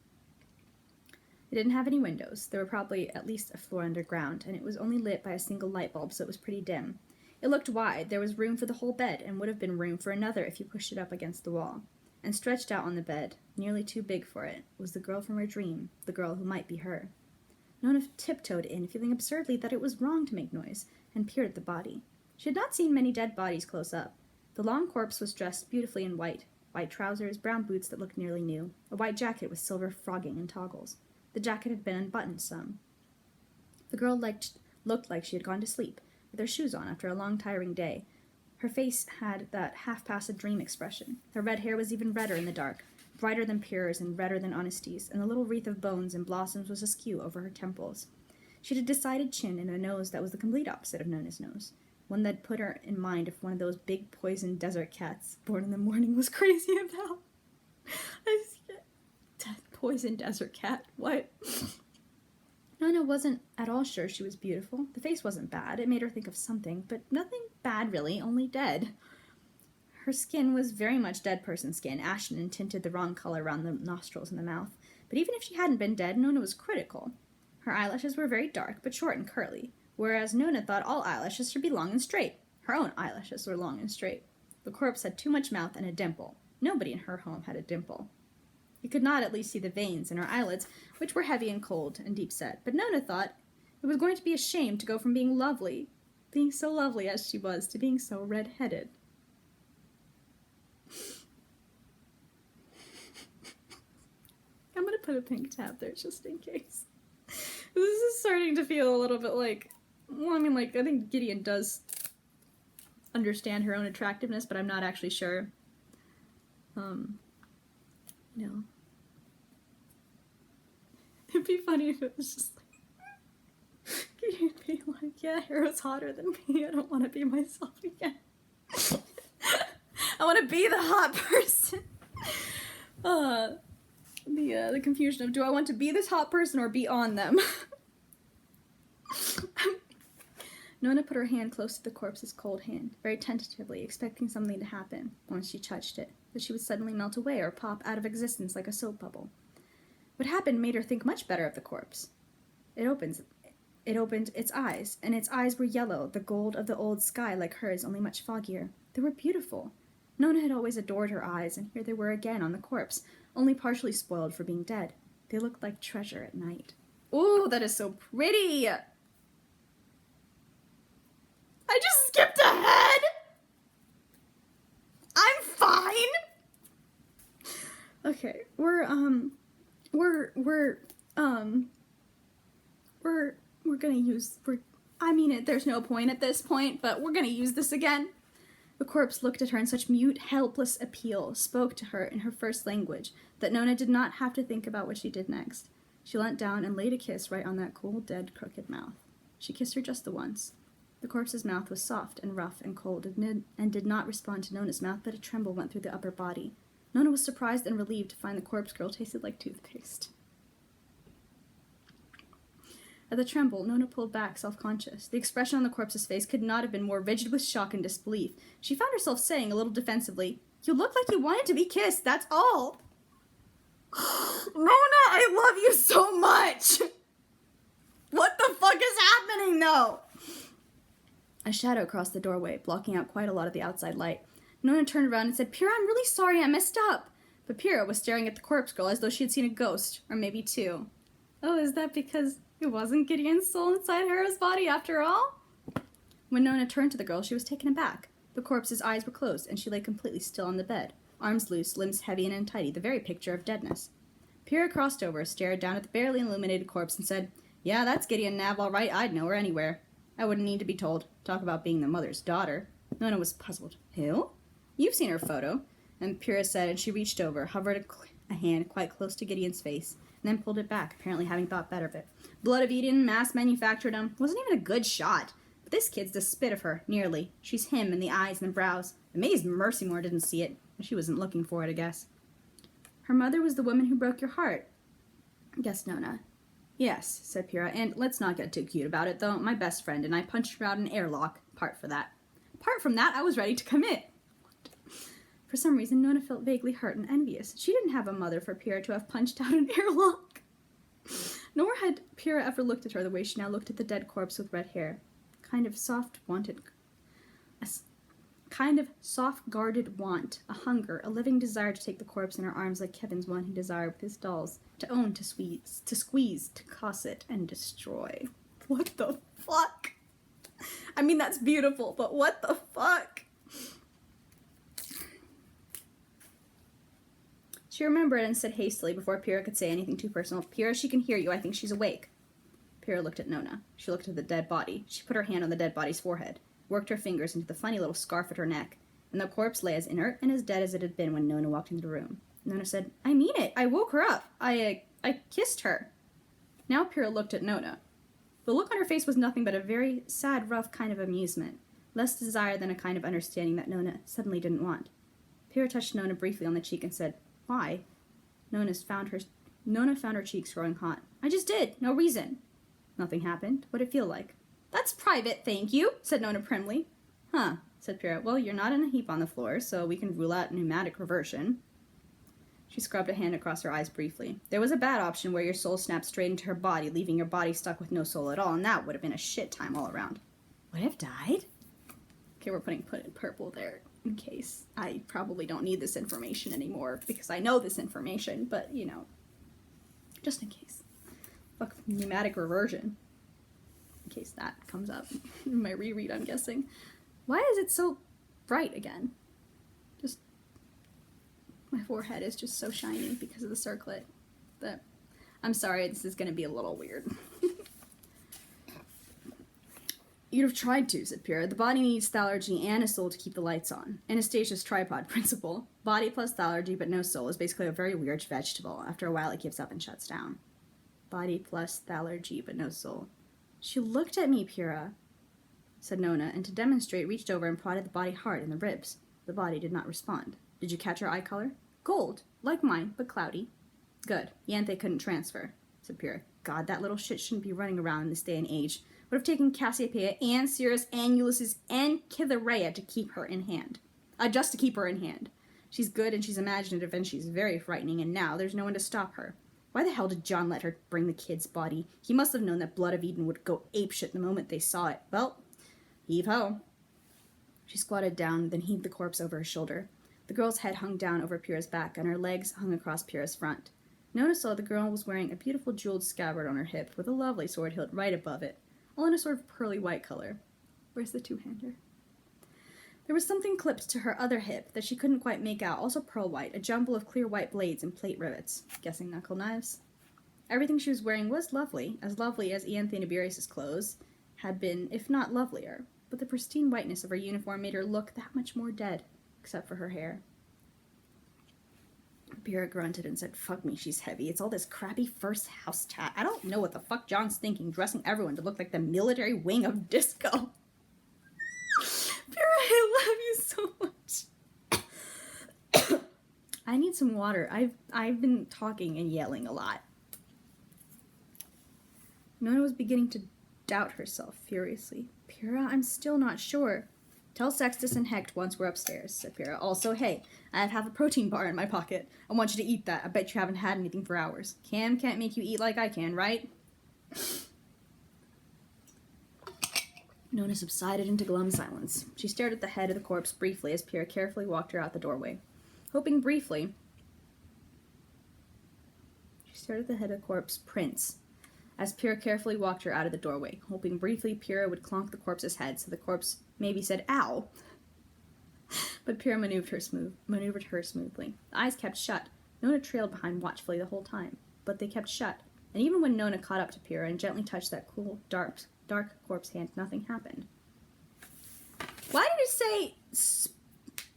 It didn't have any windows. There were probably at least a floor underground, and it was only lit by a single light bulb, so it was pretty dim. It looked wide. There was room for the whole bed, and would have been room for another if you pushed it up against the wall. And stretched out on the bed, nearly too big for it, was the girl from her dream, the girl who might be her. Nona tiptoed in, feeling absurdly that it was wrong to make noise, and peered at the body. She had not seen many dead bodies close up. The long corpse was dressed beautifully in white trousers, brown boots that looked nearly new, a white jacket with silver frogging and toggles. The jacket had been unbuttoned some. The girl looked like she had gone to sleep, with her shoes on after a long, tiring day. Her face had that half-past dream expression. Her red hair was even redder in the dark, brighter than Pyrrha's and redder than Honesty's, and the little wreath of bones and blossoms was askew over her temples. She had a decided chin and a nose that was the complete opposite of Nona's nose, one that put her in mind of one of those big poison desert cats Born in the Morning was crazy about. Poison desert cat, what? Nona wasn't at all sure she was beautiful. The face wasn't bad. It made her think of something, but nothing bad really, only dead. Her skin was very much dead person skin, ashen and tinted the wrong color around the nostrils and the mouth. But even if she hadn't been dead, Nona was critical. Her eyelashes were very dark, but short and curly, whereas Nona thought all eyelashes should be long and straight. Her own eyelashes were long and straight. The corpse had too much mouth and a dimple. Nobody in her home had a dimple. You could not at least see the veins in her eyelids, which were heavy and cold and deep-set, but Nona thought it was going to be a shame to go from being so lovely as she was, to being so red-headed. I'm going to put a pink tab there just in case. This is starting to feel a little bit like, I think Gideon does understand her own attractiveness, but I'm not actually sure. No. It'd be funny if it was just like, Gideon being like, yeah, Hero's hotter than me, I don't want to be myself again. I want to be the hot person. The confusion of, do I want to be this hot person or be on them? Nona put her hand close to the corpse's cold hand, very tentatively, expecting something to happen once she touched it, that she would suddenly melt away or pop out of existence like a soap bubble. What happened made her think much better of the corpse. It opened its eyes, and its eyes were yellow, the gold of the old sky like hers, only much foggier. They were beautiful. Nona had always adored her eyes, and here they were again on the corpse, only partially spoiled for being dead. They looked like treasure at night. Ooh, that is so pretty! I just skipped ahead! I'm fine! Okay, we're gonna use, there's no point at this point, but we're gonna use this again. The corpse looked at her in such mute, helpless appeal, spoke to her in her first language, that Nona did not have to think about what she did next. She leant down and laid a kiss right on that cold, dead, crooked mouth. She kissed her just the once. The corpse's mouth was soft and rough and cold and did not respond to Nona's mouth, but a tremble went through the upper body. Nona was surprised and relieved to find the corpse girl tasted like toothpaste. At the tremble, Nona pulled back, self-conscious. The expression on the corpse's face could not have been more rigid with shock and disbelief. She found herself saying, a little defensively, "You look like you wanted to be kissed, that's all." Nona, I love you so much! What the fuck is happening, though? A shadow crossed the doorway, blocking out quite a lot of the outside light. Nona turned around and said, "Pyrrha, I'm really sorry, I messed up." But Pyrrha was staring at the corpse girl as though she had seen a ghost, or maybe two. Oh, is that because it wasn't Gideon's soul inside Hera's body after all? When Nona turned to the girl, she was taken aback. The corpse's eyes were closed, and she lay completely still on the bed, arms loose, limbs heavy and untidy, the very picture of deadness. Pyrrha crossed over, stared down at the barely illuminated corpse, and said, "Yeah, that's Gideon Nav, all right. I'd know her anywhere. I wouldn't need to be told. Talk about being the mother's daughter." Nona was puzzled. "Who?" "You've seen her photo." And Pyrrha said, and she reached over, hovered a hand quite close to Gideon's face, and then pulled it back, apparently having thought better of it. "Blood of Eden, mass-manufactured him. Wasn't even a good shot. But this kid's the spit of her, nearly. She's him in the eyes and the brows. Amazed Mercymore didn't see it. She wasn't looking for it, I guess." "Her mother was the woman who broke your heart," guessed Nona. "Yes," said Pyrrha, "and let's not get too cute about it, though. My best friend and I punched her out an airlock. Apart from that, I was ready to commit." For some reason, Nona felt vaguely hurt and envious. She didn't have a mother for Pyrrha to have punched out an airlock. Nor had Pyrrha ever looked at her the way she now looked at the dead corpse with red hair. Kind of soft-guarded want, a hunger, a living desire to take the corpse in her arms like Kevin's one he desired with his dolls, to own, to squeeze, to cosset, and destroy. What the fuck? I mean, that's beautiful, but what the fuck? She remembered and said hastily before Pyrrha could say anything too personal, "Pyrrha, she can hear you. I think she's awake." Pyrrha looked at Nona. She looked at the dead body. She put her hand on the dead body's forehead, worked her fingers into the funny little scarf at her neck, and the corpse lay as inert and as dead as it had been when Nona walked into the room. Nona said, "I mean it. I woke her up. I kissed her." Now Pyrrha looked at Nona. The look on her face was nothing but a very sad, rough kind of amusement, less desire than a kind of understanding that Nona suddenly didn't want. Pyrrha touched Nona briefly on the cheek and said, "Why?" Nona found her cheeks growing hot. "I just did. No reason." "Nothing happened. What'd it feel like?" "That's private, thank you," said Nona primly. "Huh," said Pyrrha. "Well, you're not in a heap on the floor, so we can rule out pneumatic reversion." She scrubbed a hand across her eyes briefly. "There was a bad option where your soul snapped straight into her body, leaving your body stuck with no soul at all, and that would have been a shit time all around." "Would I have died?" Okay, we're putting purple there in case. I probably don't need this information anymore because I know this information, but, you know, just in case. Fuck pneumatic reversion. In case that comes up in my reread, I'm guessing. Why is it so bright again? Just, my forehead is just so shiny because of the circlet. That, I'm sorry, this is going to be a little weird. "You'd have tried to," said Pyrrha. "The body needs thalurgy and a soul to keep the lights on. Anastasia's tripod principle. Body plus thalurgy but no soul is basically a very weird vegetable. After a while it gives up and shuts down." Body plus thalurgy but no soul. "She looked at me, Pyrrha," said Nona, and to demonstrate reached over and prodded the body hard in the ribs. The body did not respond. "Did you catch her eye color?" "Gold. Like mine, but cloudy." "Good. Yanthe couldn't transfer," said Pyrrha. "God, that little shit shouldn't be running around in this day and age. Would have taken Cassiopeia and Cirrus and Ulysses and Cytherea to keep her in hand. Just to keep her in hand. She's good and she's imaginative and she's very frightening, and now there's no one to stop her. Why the hell did John let her bring the kid's body? He must have known that Blood of Eden would go apeshit the moment they saw it. Well, heave-ho." She squatted down, then heaved the corpse over her shoulder. The girl's head hung down over Pyrrha's back, and her legs hung across Pyrrha's front. Nona saw the girl was wearing a beautiful jeweled scabbard on her hip, with a lovely sword hilt right above it, all in a sort of pearly white color. Where's the two-hander? There was something clipped to her other hip that she couldn't quite make out, also pearl white, a jumble of clear white blades and plate rivets. Guessing knuckle knives. Everything she was wearing was lovely as Ianthe Nibirius' clothes had been, if not lovelier, but the pristine whiteness of her uniform made her look that much more dead, except for her hair. Pyrrha grunted and said, "Fuck me, she's heavy. It's all this crappy first house tat. I don't know what the fuck John's thinking, dressing everyone to look like the military wing of disco." Pyrrha, I love you so much. I need some water. I've been talking and yelling a lot. Nona was beginning to doubt herself furiously. "Pyrrha, I'm still not sure." "Tell Sextus and Hecht once we're upstairs," said Pyrrha. "Also, hey, I have half a protein bar in my pocket. I want you to eat that. I bet you haven't had anything for hours. Cam can't make you eat like I can, right?" Nona subsided into glum silence. She stared at the head of the corpse briefly as Pyrrha carefully walked her out the doorway. Hoping briefly... She stared at the head of the corpse, Prince, as Pyrrha carefully walked her out of the doorway. Hoping briefly Pyrrha would clonk the corpse's head so the corpse maybe said, "Ow!" But Pyrrha maneuvered her smoothly. The eyes kept shut. Nona trailed behind watchfully the whole time, but they kept shut. And even when Nona caught up to Pyrrha and gently touched that cool, dark corpse hand, nothing happened. Why did it say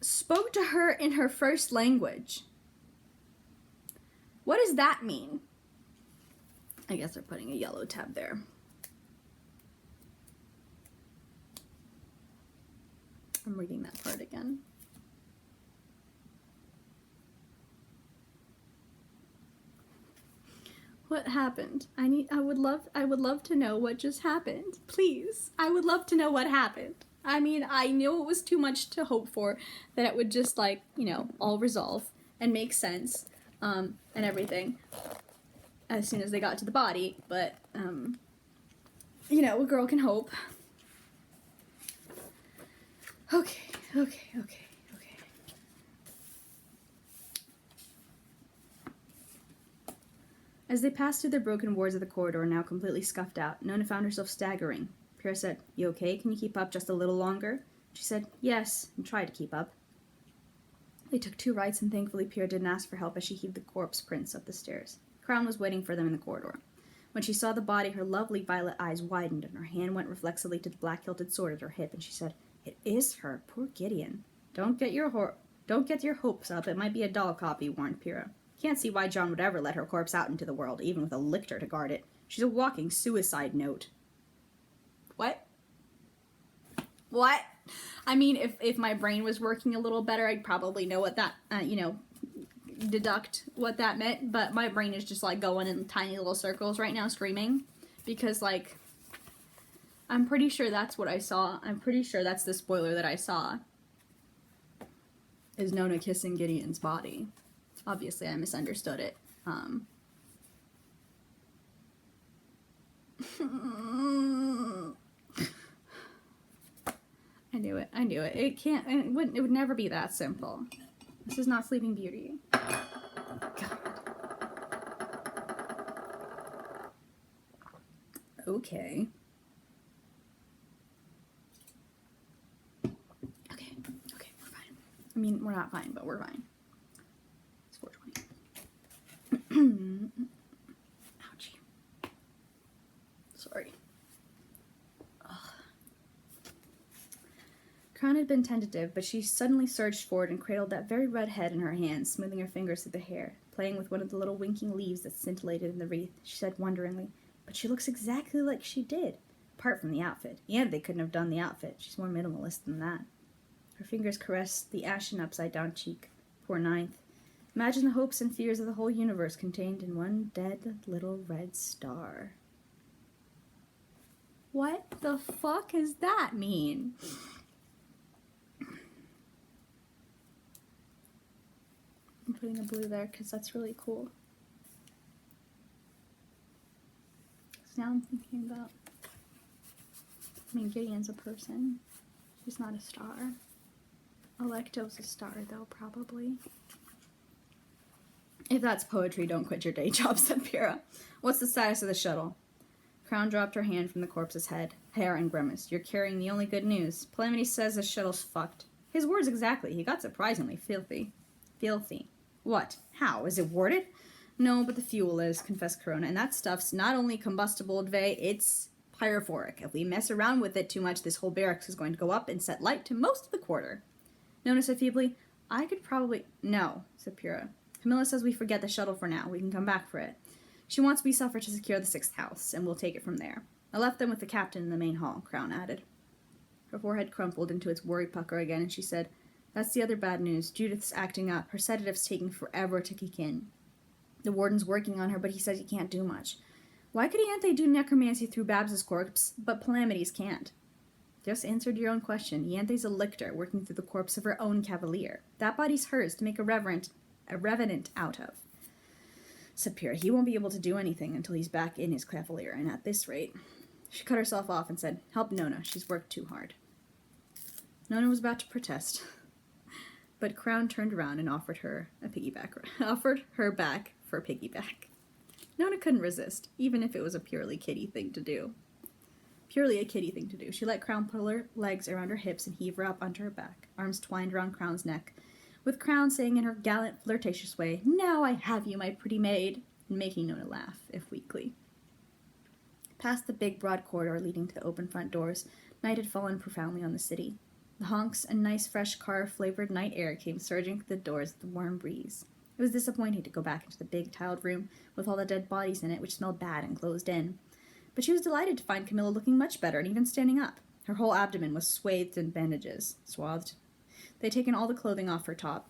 spoke to her in her first language? What does that mean? I guess they're putting a yellow tab there. I'm reading that part again. What happened? I would love to know what just happened. Please. I would love to know what happened. I mean, I knew it was too much to hope for, that it would just, like, you know, all resolve and make sense, and everything as soon as they got to the body, but, you know, a girl can hope. Okay. As they passed through the broken wards of the corridor, now completely scuffed out, Nona found herself staggering. Pyrrha said, "You okay? Can you keep up just a little longer?" She said, "Yes," and tried to keep up. They took 2 rights, and thankfully Pyrrha didn't ask for help as she heaved the corpse prints up the stairs. Crown was waiting for them in the corridor. When she saw the body, her lovely violet eyes widened, and her hand went reflexively to the black-hilted sword at her hip, and she said, "It is her. Poor Gideon." Don't get your hopes up. It might be a doll copy," warned Pyrrha. "Can't see why John would ever let her corpse out into the world, even with a lictor to guard it. She's a walking suicide note." What? I mean, if my brain was working a little better, I'd probably know what that, deduct what that meant, but my brain is just, like, going in tiny little circles right now, screaming, because, like, I'm pretty sure that's what I saw. I'm pretty sure that's the spoiler that I saw, is Nona kissing Gideon's body. Obviously, I misunderstood it. I knew it. It would never be that simple. This is not Sleeping Beauty. God. Okay, we're fine. I mean, we're not fine, but we're fine. It's 4:20. Ouchie. Sorry. Crown had been tentative, but she suddenly surged forward and cradled that very red head in her hands, smoothing her fingers through the hair, playing with one of the little winking leaves that scintillated in the wreath. She said wonderingly, "But she looks exactly like she did, apart from the outfit. And they couldn't have done the outfit. She's more minimalist than that." Her fingers caressed the ashen upside-down cheek. Poor Ninth. Imagine the hopes and fears of the whole universe contained in one dead little red star. What the fuck does that mean? I'm putting a blue there because that's really cool. So now I'm thinking about, Gideon's a person. She's not a star. Electo's a star, though, probably. "If that's poetry, don't quit your day job," said Pyrrha. "What's the status of the shuttle?" Crown dropped her hand from the corpse's head. Hair and grimaced. "You're carrying the only good news. Calamity says the shuttle's fucked." His words exactly. He got surprisingly filthy. Filthy. "What? How? Is it warded?" "No, but the fuel is," confessed Corona, "and that stuff's not only combustible, Dve, it's pyrophoric. If we mess around with it too much, this whole barracks is going to go up and set light to most of the quarter." Nona said feebly, "I could probably—" "No," said Pyrrha. "Camilla says we forget the shuttle for now. We can come back for it. She wants we suffer to secure the 6th house, and we'll take it from there. I left them with the captain in the main hall," Crown added. Her forehead crumpled into its worried pucker again, and she said, "That's the other bad news. Judith's acting up. Her sedative's taking forever to kick in. The warden's working on her, but he says he can't do much. Why could Ianthe do necromancy through Babs's corpse, but Calamity's can't?" "Just answered your own question. Ianthe's a lictor, working through the corpse of her own cavalier. That body's hers to make a revenant out of," said Pyrrha. "He won't be able to do anything until he's back in his cavalier, and at this rate." She cut herself off and said, "Help Nona. She's worked too hard." Nona was about to protest, but Crown turned around and offered her back for a piggyback. Nona couldn't resist, even if it was a purely kitty thing to do. She let Crown pull her legs around her hips and heave her up onto her back, arms twined around Crown's neck, with Crown saying in her gallant, flirtatious way, "Now I have you, my pretty maid," and making Nona laugh, if weakly. Past the big, broad corridor leading to the open front doors, night had fallen profoundly on the city. The honks and nice, fresh car-flavored night air came surging through the doors with the warm breeze. It was disappointing to go back into the big, tiled room with all the dead bodies in it, which smelled bad and closed in. But she was delighted to find Camilla looking much better and even standing up. Her whole abdomen was swathed in bandages, swathed. They had taken all the clothing off her top,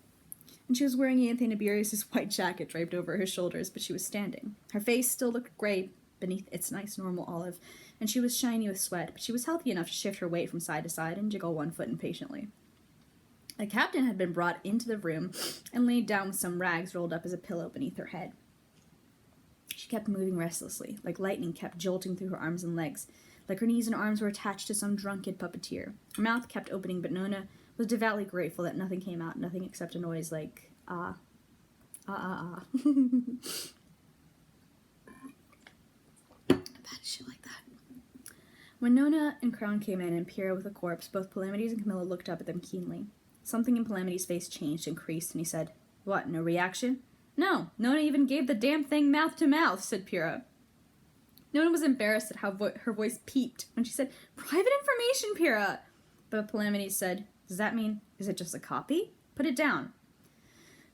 and she was wearing Ianthe Nibirius' white jacket draped over her shoulders, but she was standing. Her face still looked gray, beneath its nice normal olive, and she was shiny with sweat, but she was healthy enough to shift her weight from side to side and jiggle one foot impatiently. The captain had been brought into the room and laid down with some rags rolled up as a pillow beneath her head. She kept moving restlessly, like lightning kept jolting through her arms and legs, like her knees and arms were attached to some drunken puppeteer. Her mouth kept opening, but Nona was devoutly grateful that nothing came out, nothing except a noise like, ah, ah, ah, ah. Bad shit like that. When Nona and Crown came in and Pyrrha with a corpse, both Palamedes and Camilla looked up at them keenly. Something in Palamedes' face changed and creased, and he said, "What, no reaction?" "No, Nona even gave the damn thing mouth to mouth," said Pyrrha. Nona was embarrassed at how her voice peeped when she said, "Private information, Pyrrha!" But Palamedes said, "Does that mean, is it just a copy? Put it down."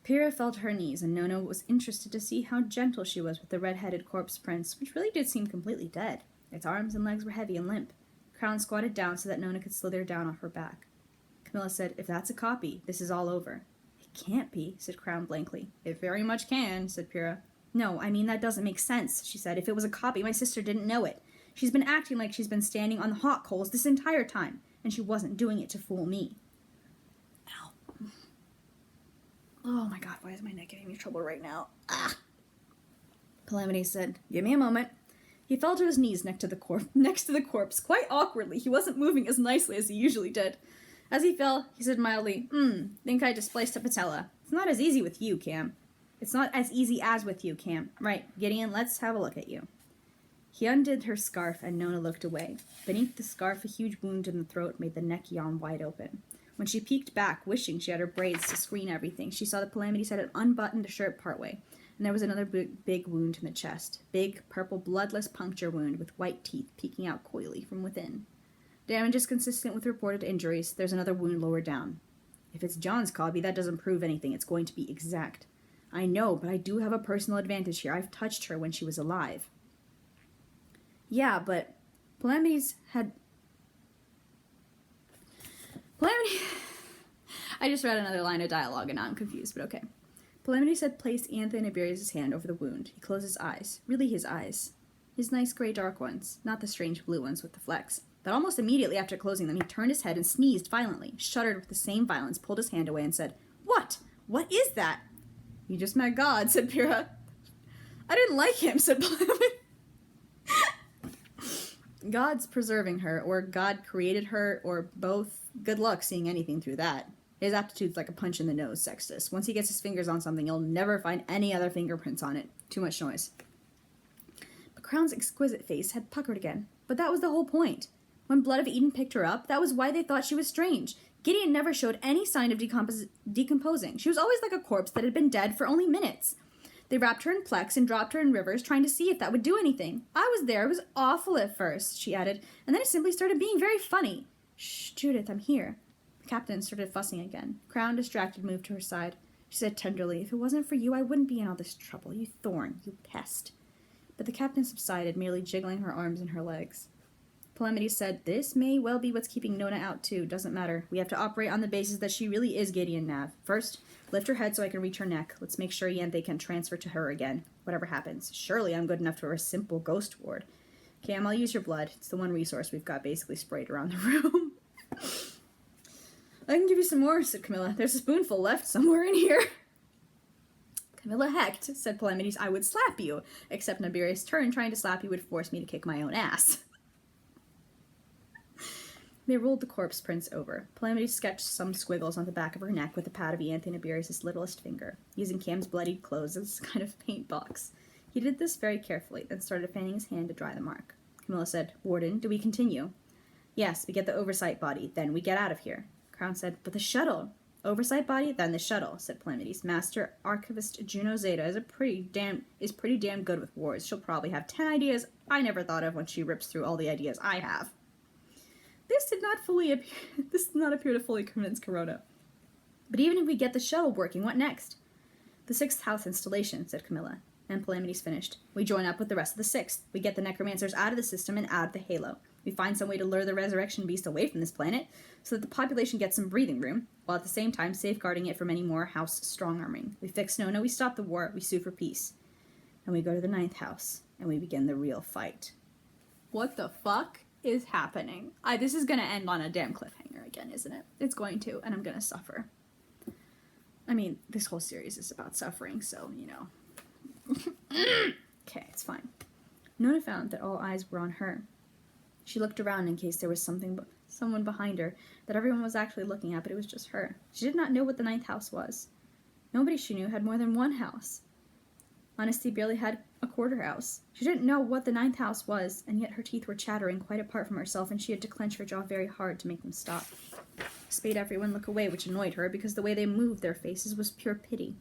Pyrrha fell to her knees, and Nona was interested to see how gentle she was with the red-headed corpse prince, which really did seem completely dead. Its arms and legs were heavy and limp. Crown squatted down so that Nona could slither down off her back. Camilla said, "If that's a copy, this is all over." "It can't be," said Crown blankly. "It very much can," said Pyrrha. "No, I mean, that doesn't make sense," she said. "If it was a copy, my sister didn't know it. She's been acting like she's been standing on the hot coals this entire time, and she wasn't doing it to fool me." Ow. Oh my god, why is my neck giving me trouble right now? Ah! Palamedes said, "Give me a moment." He fell to his knees next to the corpse, quite awkwardly. He wasn't moving as nicely as he usually did. As he fell, he said mildly, "Think I displaced a patella. It's not as easy with you, Cam. It's not as easy as with you, Cam. Right, Gideon, let's have a look at you." He undid her scarf, and Nona looked away. Beneath the scarf, a huge wound in the throat made the neck yawn wide open. When she peeked back, wishing she had her braids to screen everything, she saw that Palamedes had unbuttoned the shirt partway, and there was another big wound in the chest. Big, purple, bloodless puncture wound with white teeth peeking out coyly from within. Damage is consistent with reported injuries. There's another wound lower down. If it's John's copy, that doesn't prove anything. It's going to be exact. I know, but I do have a personal advantage here. I've touched her when she was alive. Yeah, but Palamedes had... I just read another line of dialogue and now I'm confused, but okay. Palamedes had placed Anthony Iberius' hand over the wound. He closed his eyes. Really his eyes. His nice gray dark ones, not the strange blue ones with the flecks. But almost immediately after closing them, he turned his head and sneezed violently, shuddered with the same violence, pulled his hand away, and said, "What? What is that?" "You just met God," said Pyrrha. "I didn't like him," said Palamedes. God's preserving her, or God created her, or both. Good luck seeing anything through that. His aptitude's like a punch in the nose, Sextus. Once he gets his fingers on something, you'll never find any other fingerprints on it. Too much noise. But Crown's exquisite face had puckered again. But that was the whole point. When Blood of Eden picked her up, that was why they thought she was strange. Gideon never showed any sign of decomposing. She was always like a corpse that had been dead for only minutes. They wrapped her in plex and dropped her in rivers, trying to see if that would do anything. I was there. It was awful at first, she added, and then it simply started being very funny. "Shh, Judith, I'm here." The captain started fussing again. Crown, distracted, moved to her side. She said tenderly, "If it wasn't for you, I wouldn't be in all this trouble. You thorn, you pest." But the captain subsided, merely jiggling her arms and her legs. Palamedes said, "This may well be what's keeping Nona out, too. Doesn't matter. We have to operate on the basis that she really is Gideon Nav. First, lift her head so I can reach her neck. Let's make sure Yanthe can transfer to her again, whatever happens. Surely I'm good enough for a simple ghost ward. Cam, I'll use your blood. It's the one resource we've got basically sprayed around the room." "I can give you some more," said Camilla. "There's a spoonful left somewhere in here." "Camilla hecked," said Palamedes. "I would slap you, except Nabirius' turn trying to slap you would force me to kick my own ass." They rolled the corpse prince over. Palamedes sketched some squiggles on the back of her neck with the pad of Anthony Nabirius' littlest finger, using Cam's bloodied clothes as a kind of paint box. He did this very carefully, then started fanning his hand to dry the mark. Camilla said, "Warden, do we continue?" "Yes, we get the oversight body, then we get out of here." Crown said, "But the shuttle." "Oversight body, then the shuttle," said Palamedes. "Master Archivist Juno Zeta is pretty damn good with wars. She'll probably have 10 ideas I never thought of when she rips through all the ideas I have." This did not appear to fully convince Corona. "But even if we get the shuttle working, what next?" "The 6th house installation," said Camilla. And Palamedes finished. "We join up with the rest of the 6th. We get the necromancers out of the system and out of the halo. We find some way to lure the resurrection beast away from this planet so that the population gets some breathing room, while at the same time safeguarding it from any more house strong-arming. We fix Nona, we stop the war, we sue for peace." and we go to the 9th house, and we begin the real fight. What the fuck is happening? This is gonna end on a damn cliffhanger again, isn't it? It's going to, and I'm gonna suffer. I mean, this whole series is about suffering, so, you know. Okay, it's fine. Nona found that all eyes were on her. She looked around in case there was someone behind her that everyone was actually looking at, but it was just her. She did not know what the 9th house was. Nobody she knew had more than one house. Honesty barely had a quarter house. She didn't know what the 9th house was, and yet her teeth were chattering quite apart from herself, and she had to clench her jaw very hard to make them stop. This made everyone look away, which annoyed her, because the way they moved their faces was pure pity.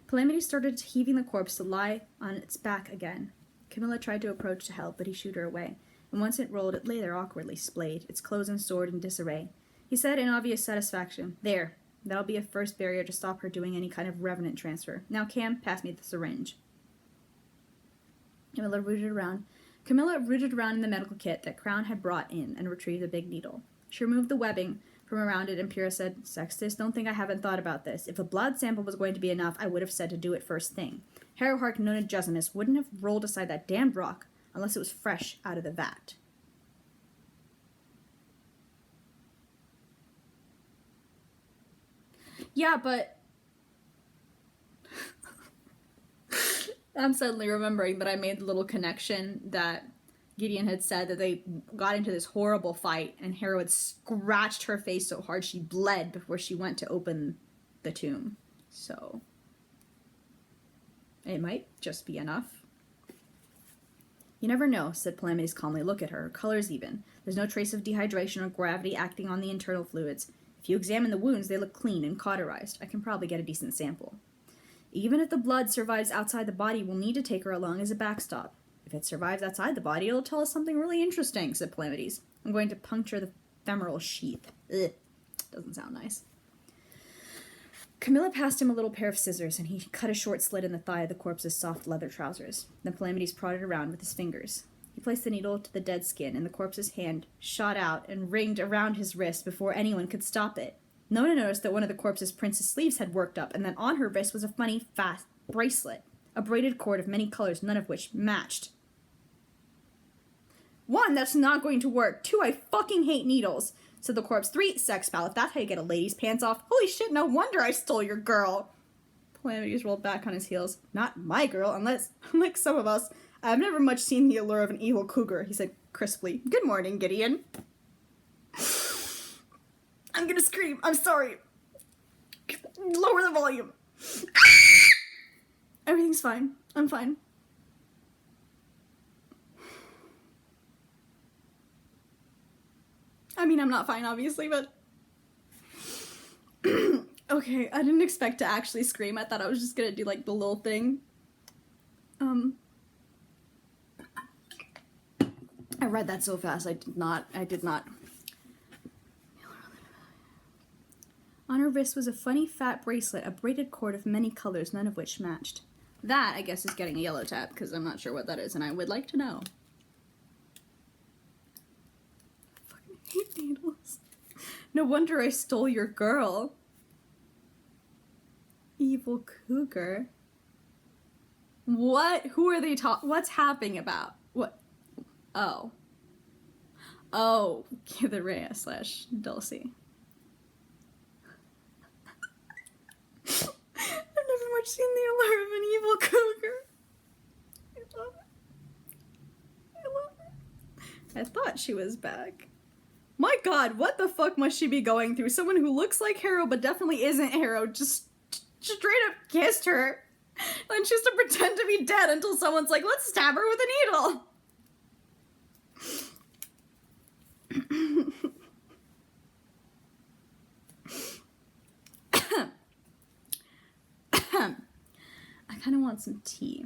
Calamity started heaving the corpse to lie on its back again. Camilla tried to approach to help, but he shooed her away, and once it rolled, it lay there awkwardly splayed, its clothes and sword in disarray. He said in obvious satisfaction, "There. That'll be a first barrier to stop her doing any kind of revenant transfer. Now, Cam, pass me the syringe." Camilla rooted around in the medical kit that Crown had brought in and retrieved the big needle. She removed the webbing from around it, and Pyrrha said, "Sextus, don't think I haven't thought about this. If a blood sample was going to be enough, I would have said to do it first thing. Harrowhark Nona Jessimus wouldn't have rolled aside that damned rock unless it was fresh out of the vat." Yeah, but I'm suddenly remembering that I made the little connection that Gideon had said that they got into this horrible fight and Harrow had scratched her face so hard she bled before she went to open the tomb. So it might just be enough. "You never know," said Palamedes calmly. "Look at her. Her color's even. There's no trace of dehydration or gravity acting on the internal fluids. If you examine the wounds, they look clean and cauterized. I can probably get a decent sample. Even if the blood survives outside the body, we'll need to take her along as a backstop. If it survives outside the body, it'll tell us something really interesting," said Palamedes. "I'm going to puncture the femoral sheath." Ugh. Doesn't sound nice. Camilla passed him a little pair of scissors, and he cut a short slit in the thigh of the corpse's soft leather trousers. Then Palamedes prodded around with his fingers. He placed the needle to the dead skin, and the corpse's hand shot out and ringed around his wrist before anyone could stop it. Nona noticed that one of the corpse's prince's sleeves had worked up, and that on her wrist was a funny, fast bracelet, a braided cord of many colors, none of which matched. 1, that's not going to work. 2, I fucking hate needles, said the corpse. 3, sex pal, if that's how you get a lady's pants off. Holy shit, no wonder I stole your girl. Palamedes rolled back on his heels. Not my girl, unlike some of us. I've never much seen the allure of an evil cougar, he said crisply. Good morning, Gideon. I'm gonna scream. I'm sorry. Lower the volume. Everything's fine. I'm fine. I mean, I'm not fine, obviously, but... Okay, I didn't expect to actually scream. I thought I was just gonna do, like, the little thing. I read that so fast, I did not. On her wrist was a funny, fat bracelet, a braided cord of many colors, none of which matched. That, I guess, is getting a yellow tab, because I'm not sure what that is, and I would like to know. I fucking hate needles. No wonder I stole your girl. Evil cougar. What? Who are they what's happening about? What? Oh. Oh, Kitharea / Dulcie. I've never much seen the allure of an evil cougar. I love it. I thought she was back. My god, what the fuck must she be going through? Someone who looks like Harrow but definitely isn't Harrow just straight up kissed her. And she has to pretend to be dead until someone's like, let's stab her with a needle. I kind of want some tea.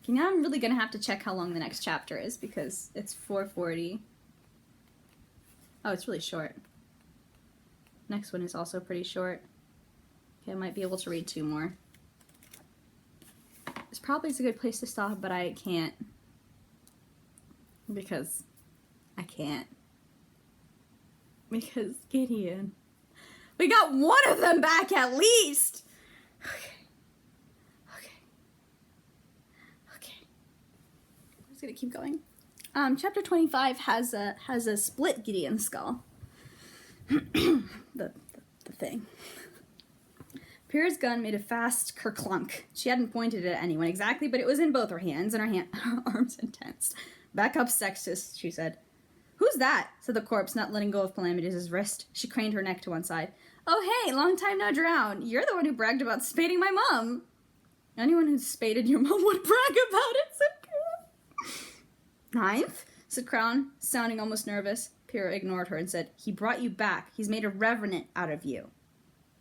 Okay, now I'm really gonna have to check how long the next chapter is because it's 4:40. Oh, it's really short. Next one is also pretty short. Okay, I might be able to read 2 more. This probably is a good place to stop, but I can't. Because I can't. Because Gideon. We got one of them back at least! Okay. just gonna keep going. Chapter 25 has a split Gideon skull. the thing. Pyrrha's gun made a fast kerclunk. She hadn't pointed it at anyone exactly, but it was in both her hands, and her arms intensed. Back up, Sextus, she said. Who's that? Said the corpse, not letting go of Palamides' wrist. She craned her neck to one side. Oh, hey, long time no drown. You're the one who bragged about spading my mom. Anyone who spaded your mom would brag about it, said Crown. Ninth? Said Crown, sounding almost nervous. Pyrrha ignored her and said, He brought you back. He's made a revenant out of you.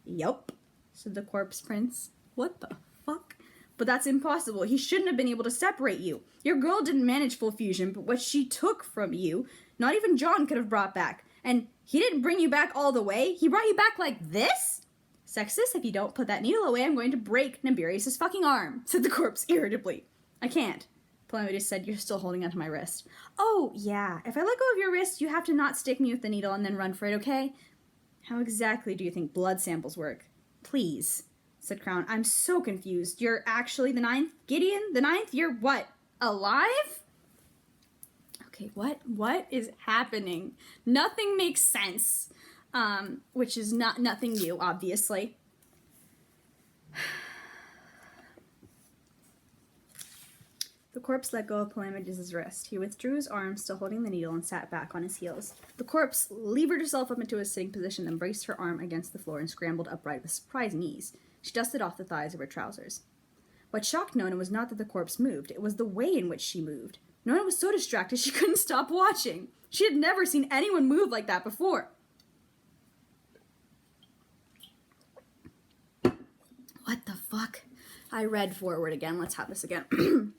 Yup, said the corpse prince. What the fuck? But that's impossible. He shouldn't have been able to separate you. Your girl didn't manage full fusion, but what she took from you, not even John could have brought back. And he didn't bring you back all the way. He brought you back like this? Sextus, if you don't put that needle away, I'm going to break Naberius' fucking arm, said the corpse irritably. I can't. Palamides said, You're still holding onto my wrist. Oh, yeah. If I let go of your wrist, you have to not stick me with the needle and then run for it, okay? How exactly do you think blood samples work? Please, said Crown. I'm so confused. You're actually the ninth? Gideon? The ninth? You're what? Alive? Okay, what is happening? Nothing makes sense. Which is nothing new, obviously. The corpse let go of Palamides' wrist. He withdrew his arm, still holding the needle, and sat back on his heels. The corpse levered herself up into a sitting position, then braced her arm against the floor and scrambled upright with surprising ease. She dusted off the thighs of her trousers. What shocked Nona was not that the corpse moved, it was the way in which she moved. Nona was so distracted she couldn't stop watching. She had never seen anyone move like that before. What the fuck? I read forward again. Let's have this again.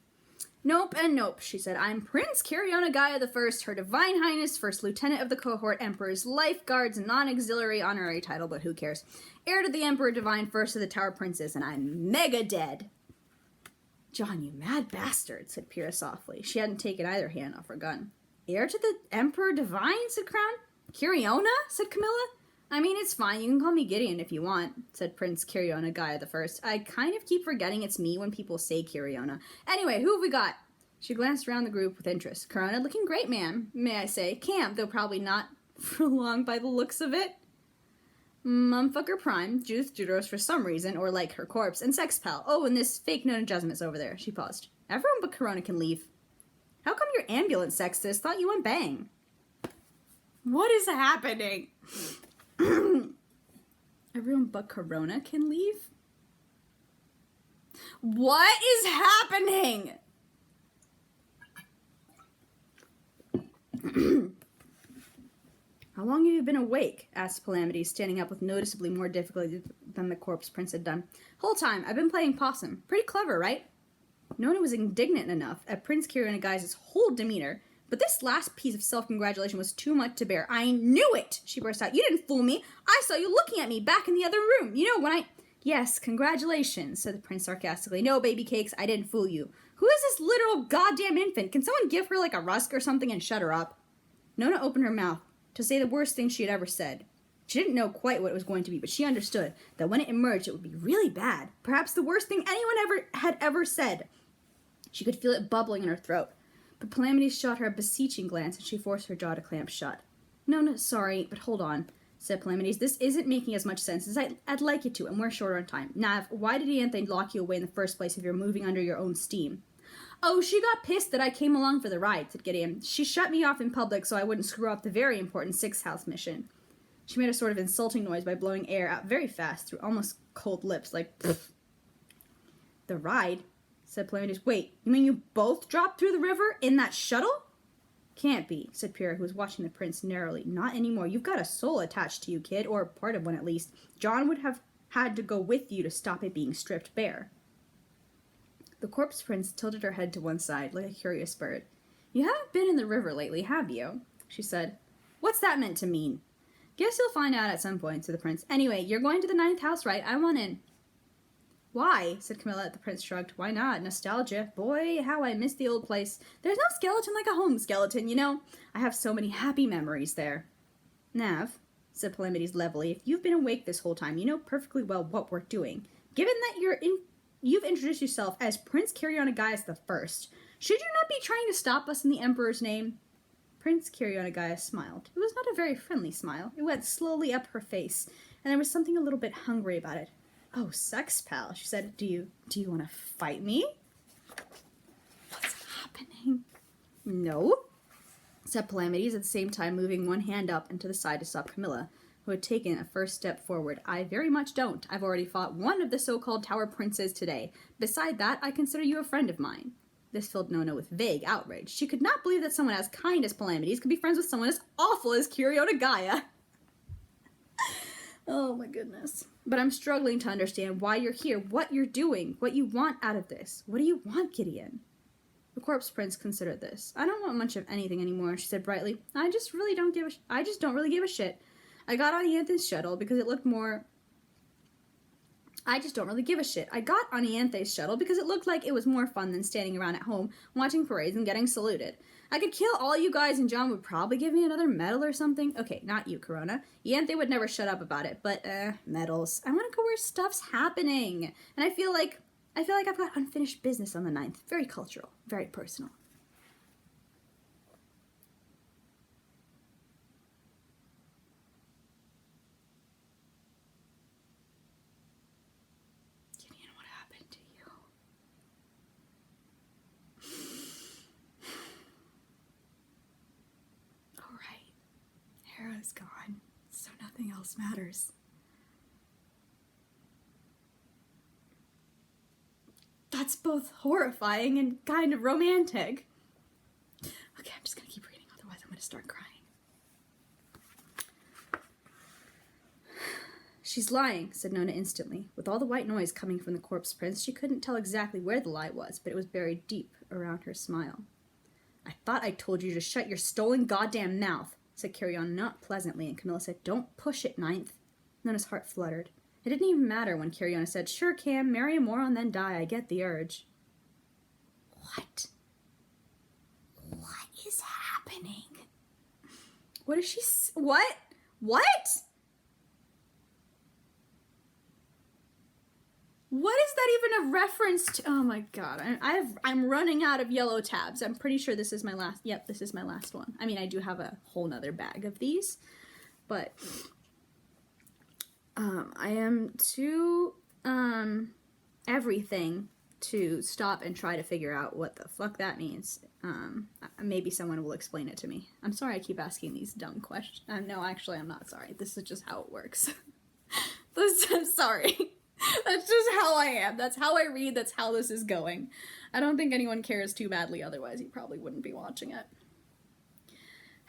Nope and nope, she said. I'm Prince Cariona Gaia I, Her Divine Highness, First Lieutenant of the Cohort, Emperor's Lifeguards, non-auxiliary honorary title, but who cares? Heir to the Emperor Divine, First of the Tower Princes, and I'm mega dead. John, you mad bastard, said Pyrrha softly. She hadn't taken either hand off her gun. Heir to the Emperor Divine, said Crown. Cariona, said Camilla. I mean, it's fine. You can call me Gideon if you want, said Prince Cariona Gaia I. I kind of keep forgetting it's me when people say Cariona. Anyway, who have we got? She glanced around the group with interest. Corona, looking great, ma'am, may I say. Camp, though probably not for long by the looks of it. Mumfucker Prime, Judith Juderos for some reason, or like her corpse, and Sex Pal. Oh, and this fake Nona Jessam's over there. She paused. Everyone but Corona can leave. How come your ambulance, Sextus? Thought you went bang. What is happening? Everyone but Corona can leave? What is happening? How long have you been awake? Asked Palamides, standing up with noticeably more difficulty than the corpse prince had done. Whole time, I've been playing possum. Pretty clever, right? Nona was indignant enough at Prince Cariona Gaia's whole demeanor, but this last piece of self-congratulation was too much to bear. I knew it, she burst out. You didn't fool me. I saw you looking at me back in the other room. You know, when I... Yes, congratulations, said the prince sarcastically. No, baby cakes, I didn't fool you. Who is this literal goddamn infant? Can someone give her like a rusk or something and shut her up? Nona opened her mouth to say the worst thing she had ever said. She didn't know quite what it was going to be, but she understood that when it emerged, it would be really bad. Perhaps the worst thing anyone had ever said. She could feel it bubbling in her throat. But Palamides shot her a beseeching glance, and she forced her jaw to clamp shut. Nona, sorry, but hold on, said Palamides. This isn't making as much sense as I'd like it to, and we're short on time. Nav, why did Ianthe lock you away in the first place if you're moving under your own steam? Oh, she got pissed that I came along for the ride, said Gideon. She shut me off in public so I wouldn't screw up the very important Sixth House mission. She made a sort of insulting noise by blowing air out very fast through almost cold lips, like, pfft. The ride? Said Palamides. Wait, you mean you both dropped through the river in that shuttle? Can't be, said Pyrrha, who was watching the prince narrowly. Not anymore. You've got a soul attached to you, kid, or part of one at least. John would have had to go with you to stop it being stripped bare. The corpse prince tilted her head to one side, like a curious bird. You haven't been in the river lately, have you? She said. What's that meant to mean? Guess you'll find out at some point, said the prince. Anyway, you're going to the ninth house, right? I want in. Why? Said Camilla. The prince shrugged. Why not? Nostalgia. Boy, how I miss the old place. There's no skeleton like a home skeleton, you know. I have so many happy memories there. Nav, said Palamides levelly, if you've been awake this whole time, you know perfectly well what we're doing. Given that you've introduced yourself as Prince Cariona Gaius I, Should you not be trying to stop us in the Emperor's name? Prince Kiryonagaya smiled. It was not a very friendly smile. It went slowly up her face, and there was something a little bit hungry about it. Oh, sex pal, she said. Do you want to fight me? What's happening? No, said Palamedes, at the same time moving one hand up and to the side to stop Camilla, who had taken a first step forward. I very much don't. I've already fought one of the so-called Tower Princes today. Beside that, I consider you a friend of mine. This filled Nona with vague outrage. She could not believe that someone as kind as Palamedes could be friends with someone as awful as Kiryonagaya. Oh my goodness. But I'm struggling to understand why you're here, what you're doing, what you want out of this. What do you want, Gideon? The corpse prince considered this. I don't want much of anything anymore, she said brightly. I just don't really give a shit. I got on Ianthe's shuttle because it looked more... I just don't really give a shit. I got on Ianthe's shuttle because it looked like it was more fun than standing around at home, watching parades and getting saluted. I could kill all you guys and John would probably give me another medal or something. Okay, not you, Corona. Ianthe would never shut up about it, but, medals. I want to go where stuff's happening. And I feel like I've got unfinished business on the 9th. Very cultural, very personal. Gideon, what happened to you? All right. Hera's gone, so nothing else matters. That's both horrifying and kind of romantic. Okay, I'm just gonna keep reading, otherwise I'm gonna start crying. She's lying, said Nona instantly. With all the white noise coming from the corpse prince, she couldn't tell exactly where the lie was, but it was buried deep around her smile. I thought I told you to shut your stolen goddamn mouth, said Carrion not pleasantly, and Camilla said, Don't push it, 9th. Nona's heart fluttered. It didn't even matter when Cariona said, Sure, Cam, marry a moron, then die. I get the urge. What? What is happening? What is she... What? What? What is that even a reference to? Oh my god, I'm running out of yellow tabs. I'm pretty sure this is my last... Yep, this is my last one. I mean, I do have a whole nother bag of these, but... I am too, everything to stop and try to figure out what the fuck that means. Maybe someone will explain it to me. I'm sorry I keep asking these dumb questions. No, actually, I'm not sorry. This is just how it works. I'm sorry. That's just how I am. That's how I read. That's how this is going. I don't think anyone cares too badly, otherwise you probably wouldn't be watching it.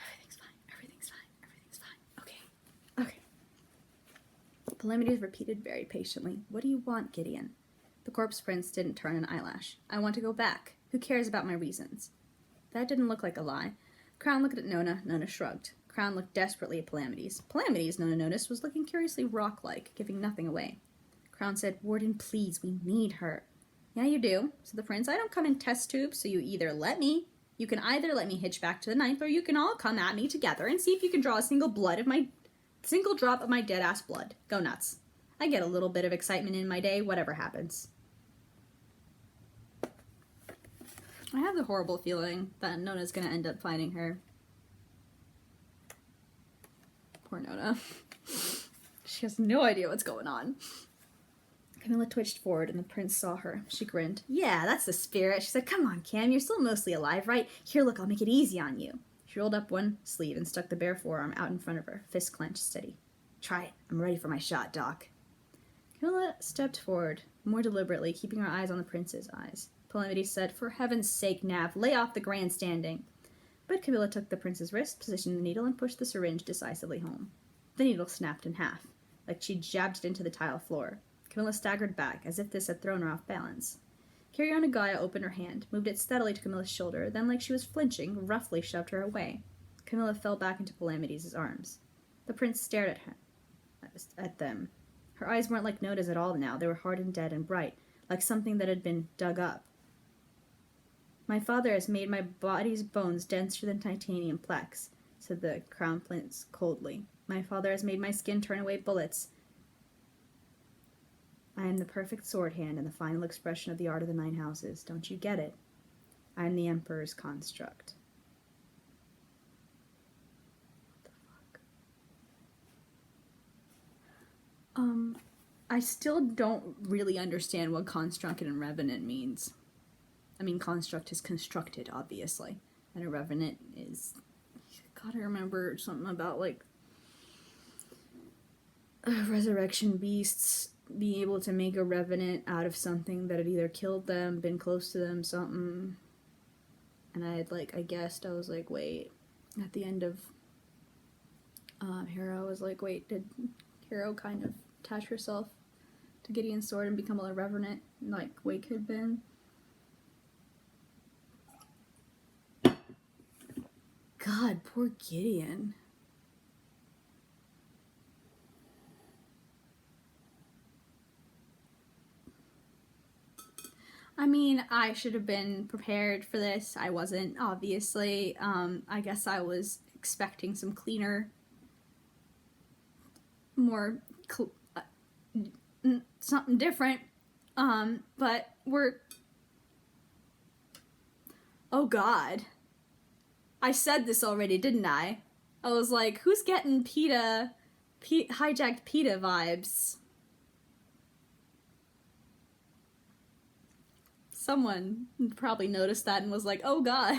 Everything's fine. Everything's fine. Everything's fine. Okay. Okay. Palamedes repeated very patiently, What do you want, Gideon? The corpse prince didn't turn an eyelash. I want to go back. Who cares about my reasons? That didn't look like a lie. Crown looked at Nona. Nona shrugged. Crown looked desperately at Palamedes. Palamedes, Nona noticed, was looking curiously rock-like, giving nothing away. Crown said, Warden, please, we need her. Yeah, you do, said the prince. I don't come in test tubes, so you can either let me hitch back to the 9th, or you can all come at me together and see if you can draw a single drop of my dead-ass blood. Go nuts. I get a little bit of excitement in my day, whatever happens. I have the horrible feeling that Nona's gonna end up finding her. Poor Nona. She has no idea what's going on. Camilla twitched forward and the prince saw her. She grinned. Yeah, that's the spirit. She said, Come on, Cam, you're still mostly alive, right? Here, look, I'll make it easy on you. She rolled up one sleeve and stuck the bare forearm out in front of her, fist clenched, steady. Try it. I'm ready for my shot, Doc. Camilla stepped forward, more deliberately, keeping her eyes on the prince's eyes. Palamedes said, For heaven's sake, Nav, lay off the grandstanding. But Camilla took the prince's wrist, positioned the needle, and pushed the syringe decisively home. The needle snapped in half, like she'd jabbed it into the tile floor. Camilla staggered back, as if this had thrown her off balance. Kiryonagaya opened her hand, moved it steadily to Camilla's shoulder, then, like she was flinching, roughly shoved her away. Camilla fell back into Palamedes' arms. The prince stared at them. Her eyes weren't like Nona's at all now. They were hard and dead and bright, like something that had been dug up. My father has made my body's bones denser than titanium plex, said the crown prince coldly. My father has made my skin turn away bullets. I am the perfect sword hand and the final expression of the art of the 9 houses. Don't you get it? I'm the Emperor's construct. What the fuck? I still don't really understand what construct and revenant means. I mean, construct is constructed, obviously. And a revenant is... Gotta remember something about, like... resurrection beasts being able to make a revenant out of something that had either killed them, been close to them, something. And I had, like, I guessed, I was like, wait. At the end of Hero, I was like, wait, did Hero kind of attach herself to Gideon's sword and become a revenant like Wake had been? God, poor Gideon. I mean, I should have been prepared for this. I wasn't, obviously. I guess I was expecting some cleaner, more, something different. But we're... Oh God. I said this already, didn't I? I was like, who's getting hijacked PETA vibes? Someone probably noticed that and was like, oh God,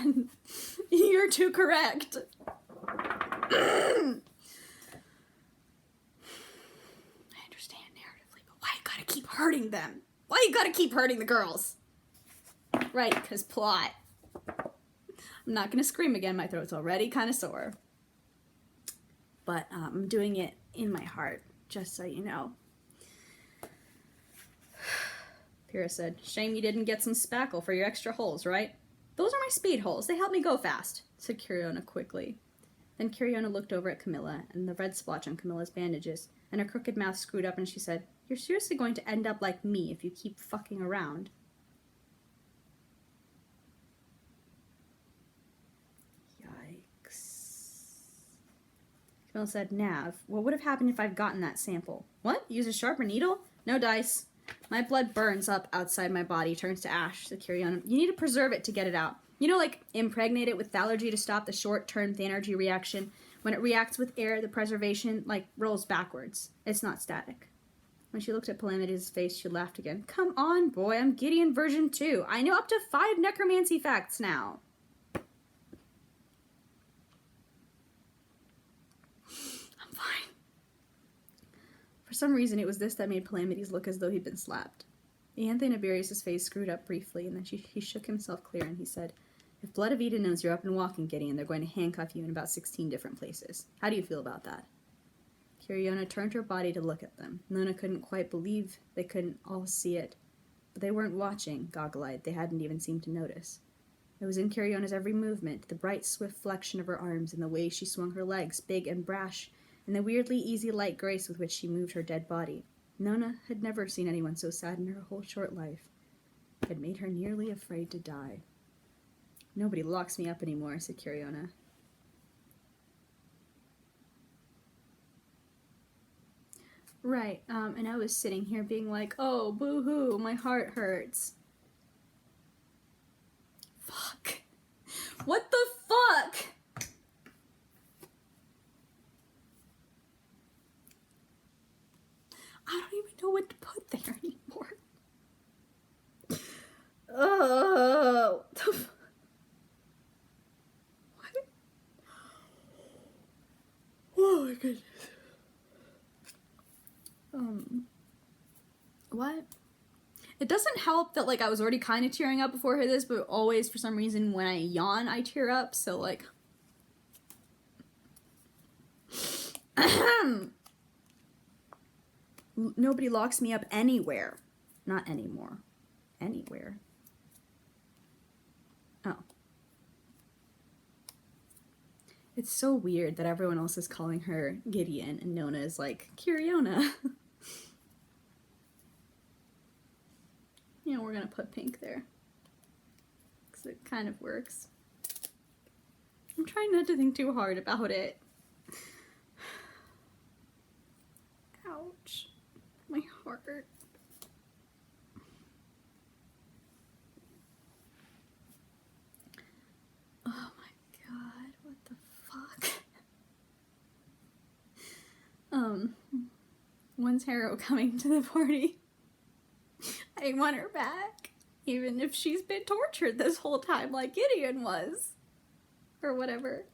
you're too correct. I understand narratively, but why you gotta keep hurting them? Why you gotta keep hurting the girls? Right, because plot. I'm not gonna scream again, my throat's already kind of sore. But I'm doing it in my heart, just so you know. Pyrrha said, shame you didn't get some spackle for your extra holes, right? Those are my speed holes. They help me go fast, said Curiona quickly. Then Curiona looked over at Camilla and the red splotch on Camilla's bandages, and her crooked mouth screwed up and she said, you're seriously going to end up like me if you keep fucking around. Camilla said, Nav, what would have happened if I'd gotten that sample? What? Use a sharper needle? No dice. My blood burns up outside my body, turns to ash, said Curiona. You need to preserve it to get it out. You know, like, impregnate it with thallergy to stop the short-term thanergy reaction. When it reacts with air, the preservation, like, rolls backwards. It's not static. When she looked at Palamides' face, she laughed again. Come on, boy, I'm Gideon version 2. I know up to 5 necromancy facts now. For some reason, it was this that made Palamides look as though he'd been slapped. Ianthe Naberius' face screwed up briefly, and then he shook himself clear, and he said, if Blood of Eden knows you're up and walking, Gideon, they're going to handcuff you in about 16 different places. How do you feel about that? Curiona turned her body to look at them. Nona couldn't quite believe they couldn't all see it. But they weren't watching, goggle-eyed. They hadn't even seemed to notice. It was in Curiona's every movement, the bright, swift flexion of her arms, and the way she swung her legs, big and brash, and the weirdly easy light grace with which she moved her dead body. Nona had never seen anyone so sad in her whole short life. It had made her nearly afraid to die. Nobody locks me up anymore, said Curiona. Right, and I was sitting here being like, oh, boo-hoo, my heart hurts. Fuck. What the fuck? I don't even know what to put there anymore. Oh, what? Oh my goodness. What? It doesn't help that, like, I was already kind of tearing up before this, but always, for some reason, when I yawn, I tear up, so, like... Nobody locks me up anywhere. Not anymore. Anywhere. Oh. It's so weird that everyone else is calling her Gideon, and Nona is like, Curiona. You know, we're gonna put pink there. Because it kind of works. I'm trying not to think too hard about it. Ouch. My heart. someone's hero coming to the party. I want her back, even if she's been tortured this whole time like Gideon was. Or whatever.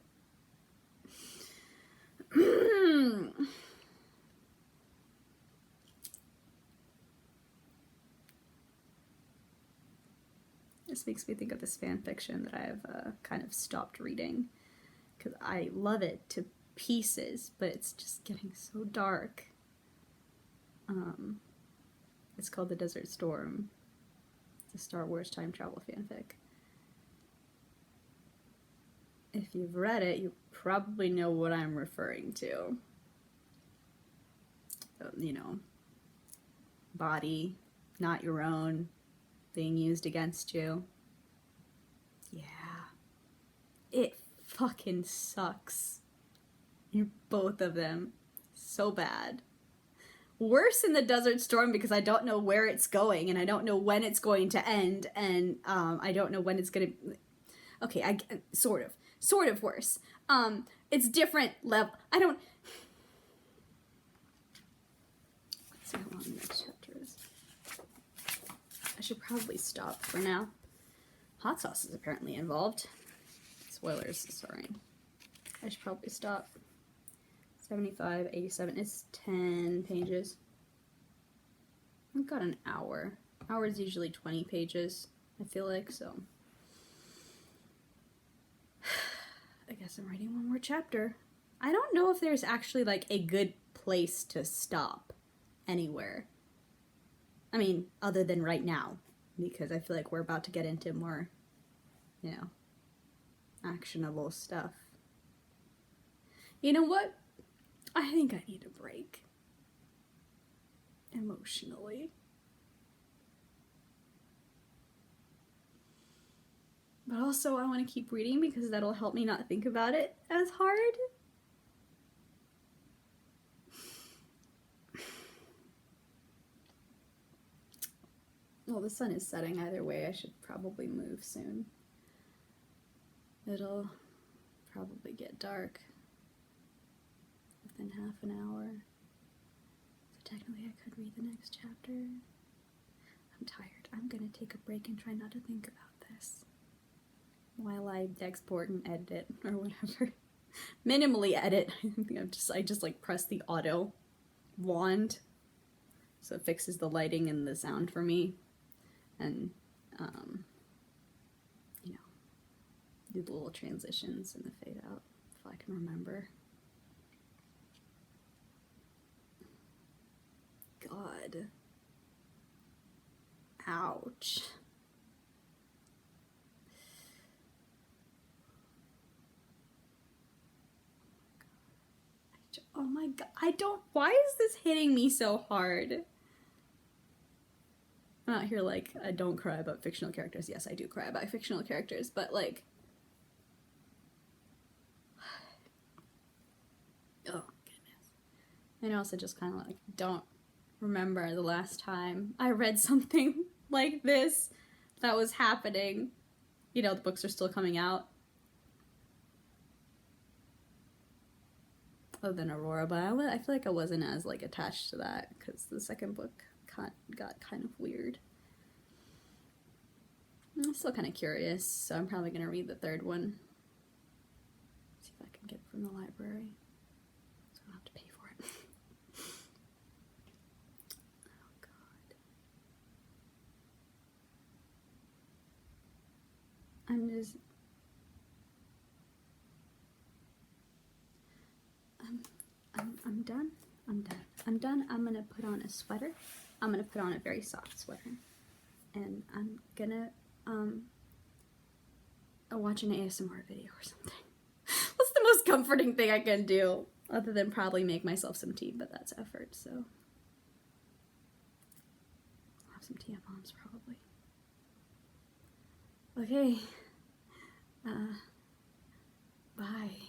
This makes me think of this fan fiction that I've kind of stopped reading, because I love it to pieces, but it's just getting so dark. It's called The Desert Storm. It's a Star Wars time travel fanfic. If you've read it, you probably know what I'm referring to. You know, body, not your own, being used against you. Yeah. It fucking sucks. In both of them. So bad. Worse in The Desert Storm because I don't know where it's going, and I don't know when it's going to end, and I don't know when it's gonna... Okay, sort of worse. It's different level. I don't... Let's see how long the next chapter is. I should probably stop for now. Hot sauce is apparently involved. Spoilers, sorry. I should probably stop. 75, 87 is 10 pages. I've got an hour. Hour is usually 20 pages, I feel like, so. I guess I'm writing one more chapter. I don't know if there's actually like a good place to stop anywhere. I mean, other than right now, because I feel like we're about to get into more, you know, actionable stuff. You know what? I think I need a break. Emotionally. But also I want to keep reading because that'll help me not think about it as hard. Well, the sun is setting either way. I should probably move soon. It'll probably get dark within half an hour. So technically I could read the next chapter. I'm tired. I'm gonna take a break and try not to think about this while I export and edit it or whatever. Minimally edit. I just like press the auto wand so it fixes the lighting and the sound for me, and you know, do the little transitions and the fade out if I can remember. God. Ouch. Oh my god, why is this hitting me so hard? I'm out here like, I don't cry about fictional characters. Yes, I do cry about fictional characters, but like... Oh, goodness. And I also just kind of like, don't remember the last time I read something like this that was happening. You know, the books are still coming out. Other than Aurora, but I feel like I wasn't as like attached to that because the second book got kind of weird. I'm still kind of curious, so I'm probably going to read the third one. See if I can get it from the library, so I don't have to pay for it. Oh god. I'm done. I'm done. I'm gonna put on a sweater. I'm gonna put on a very soft sweater. And I'm gonna, watch an ASMR video or something. What's the most comforting thing I can do? Other than probably make myself some tea, but that's effort, so. I'll have some tampons, probably. Okay. Bye.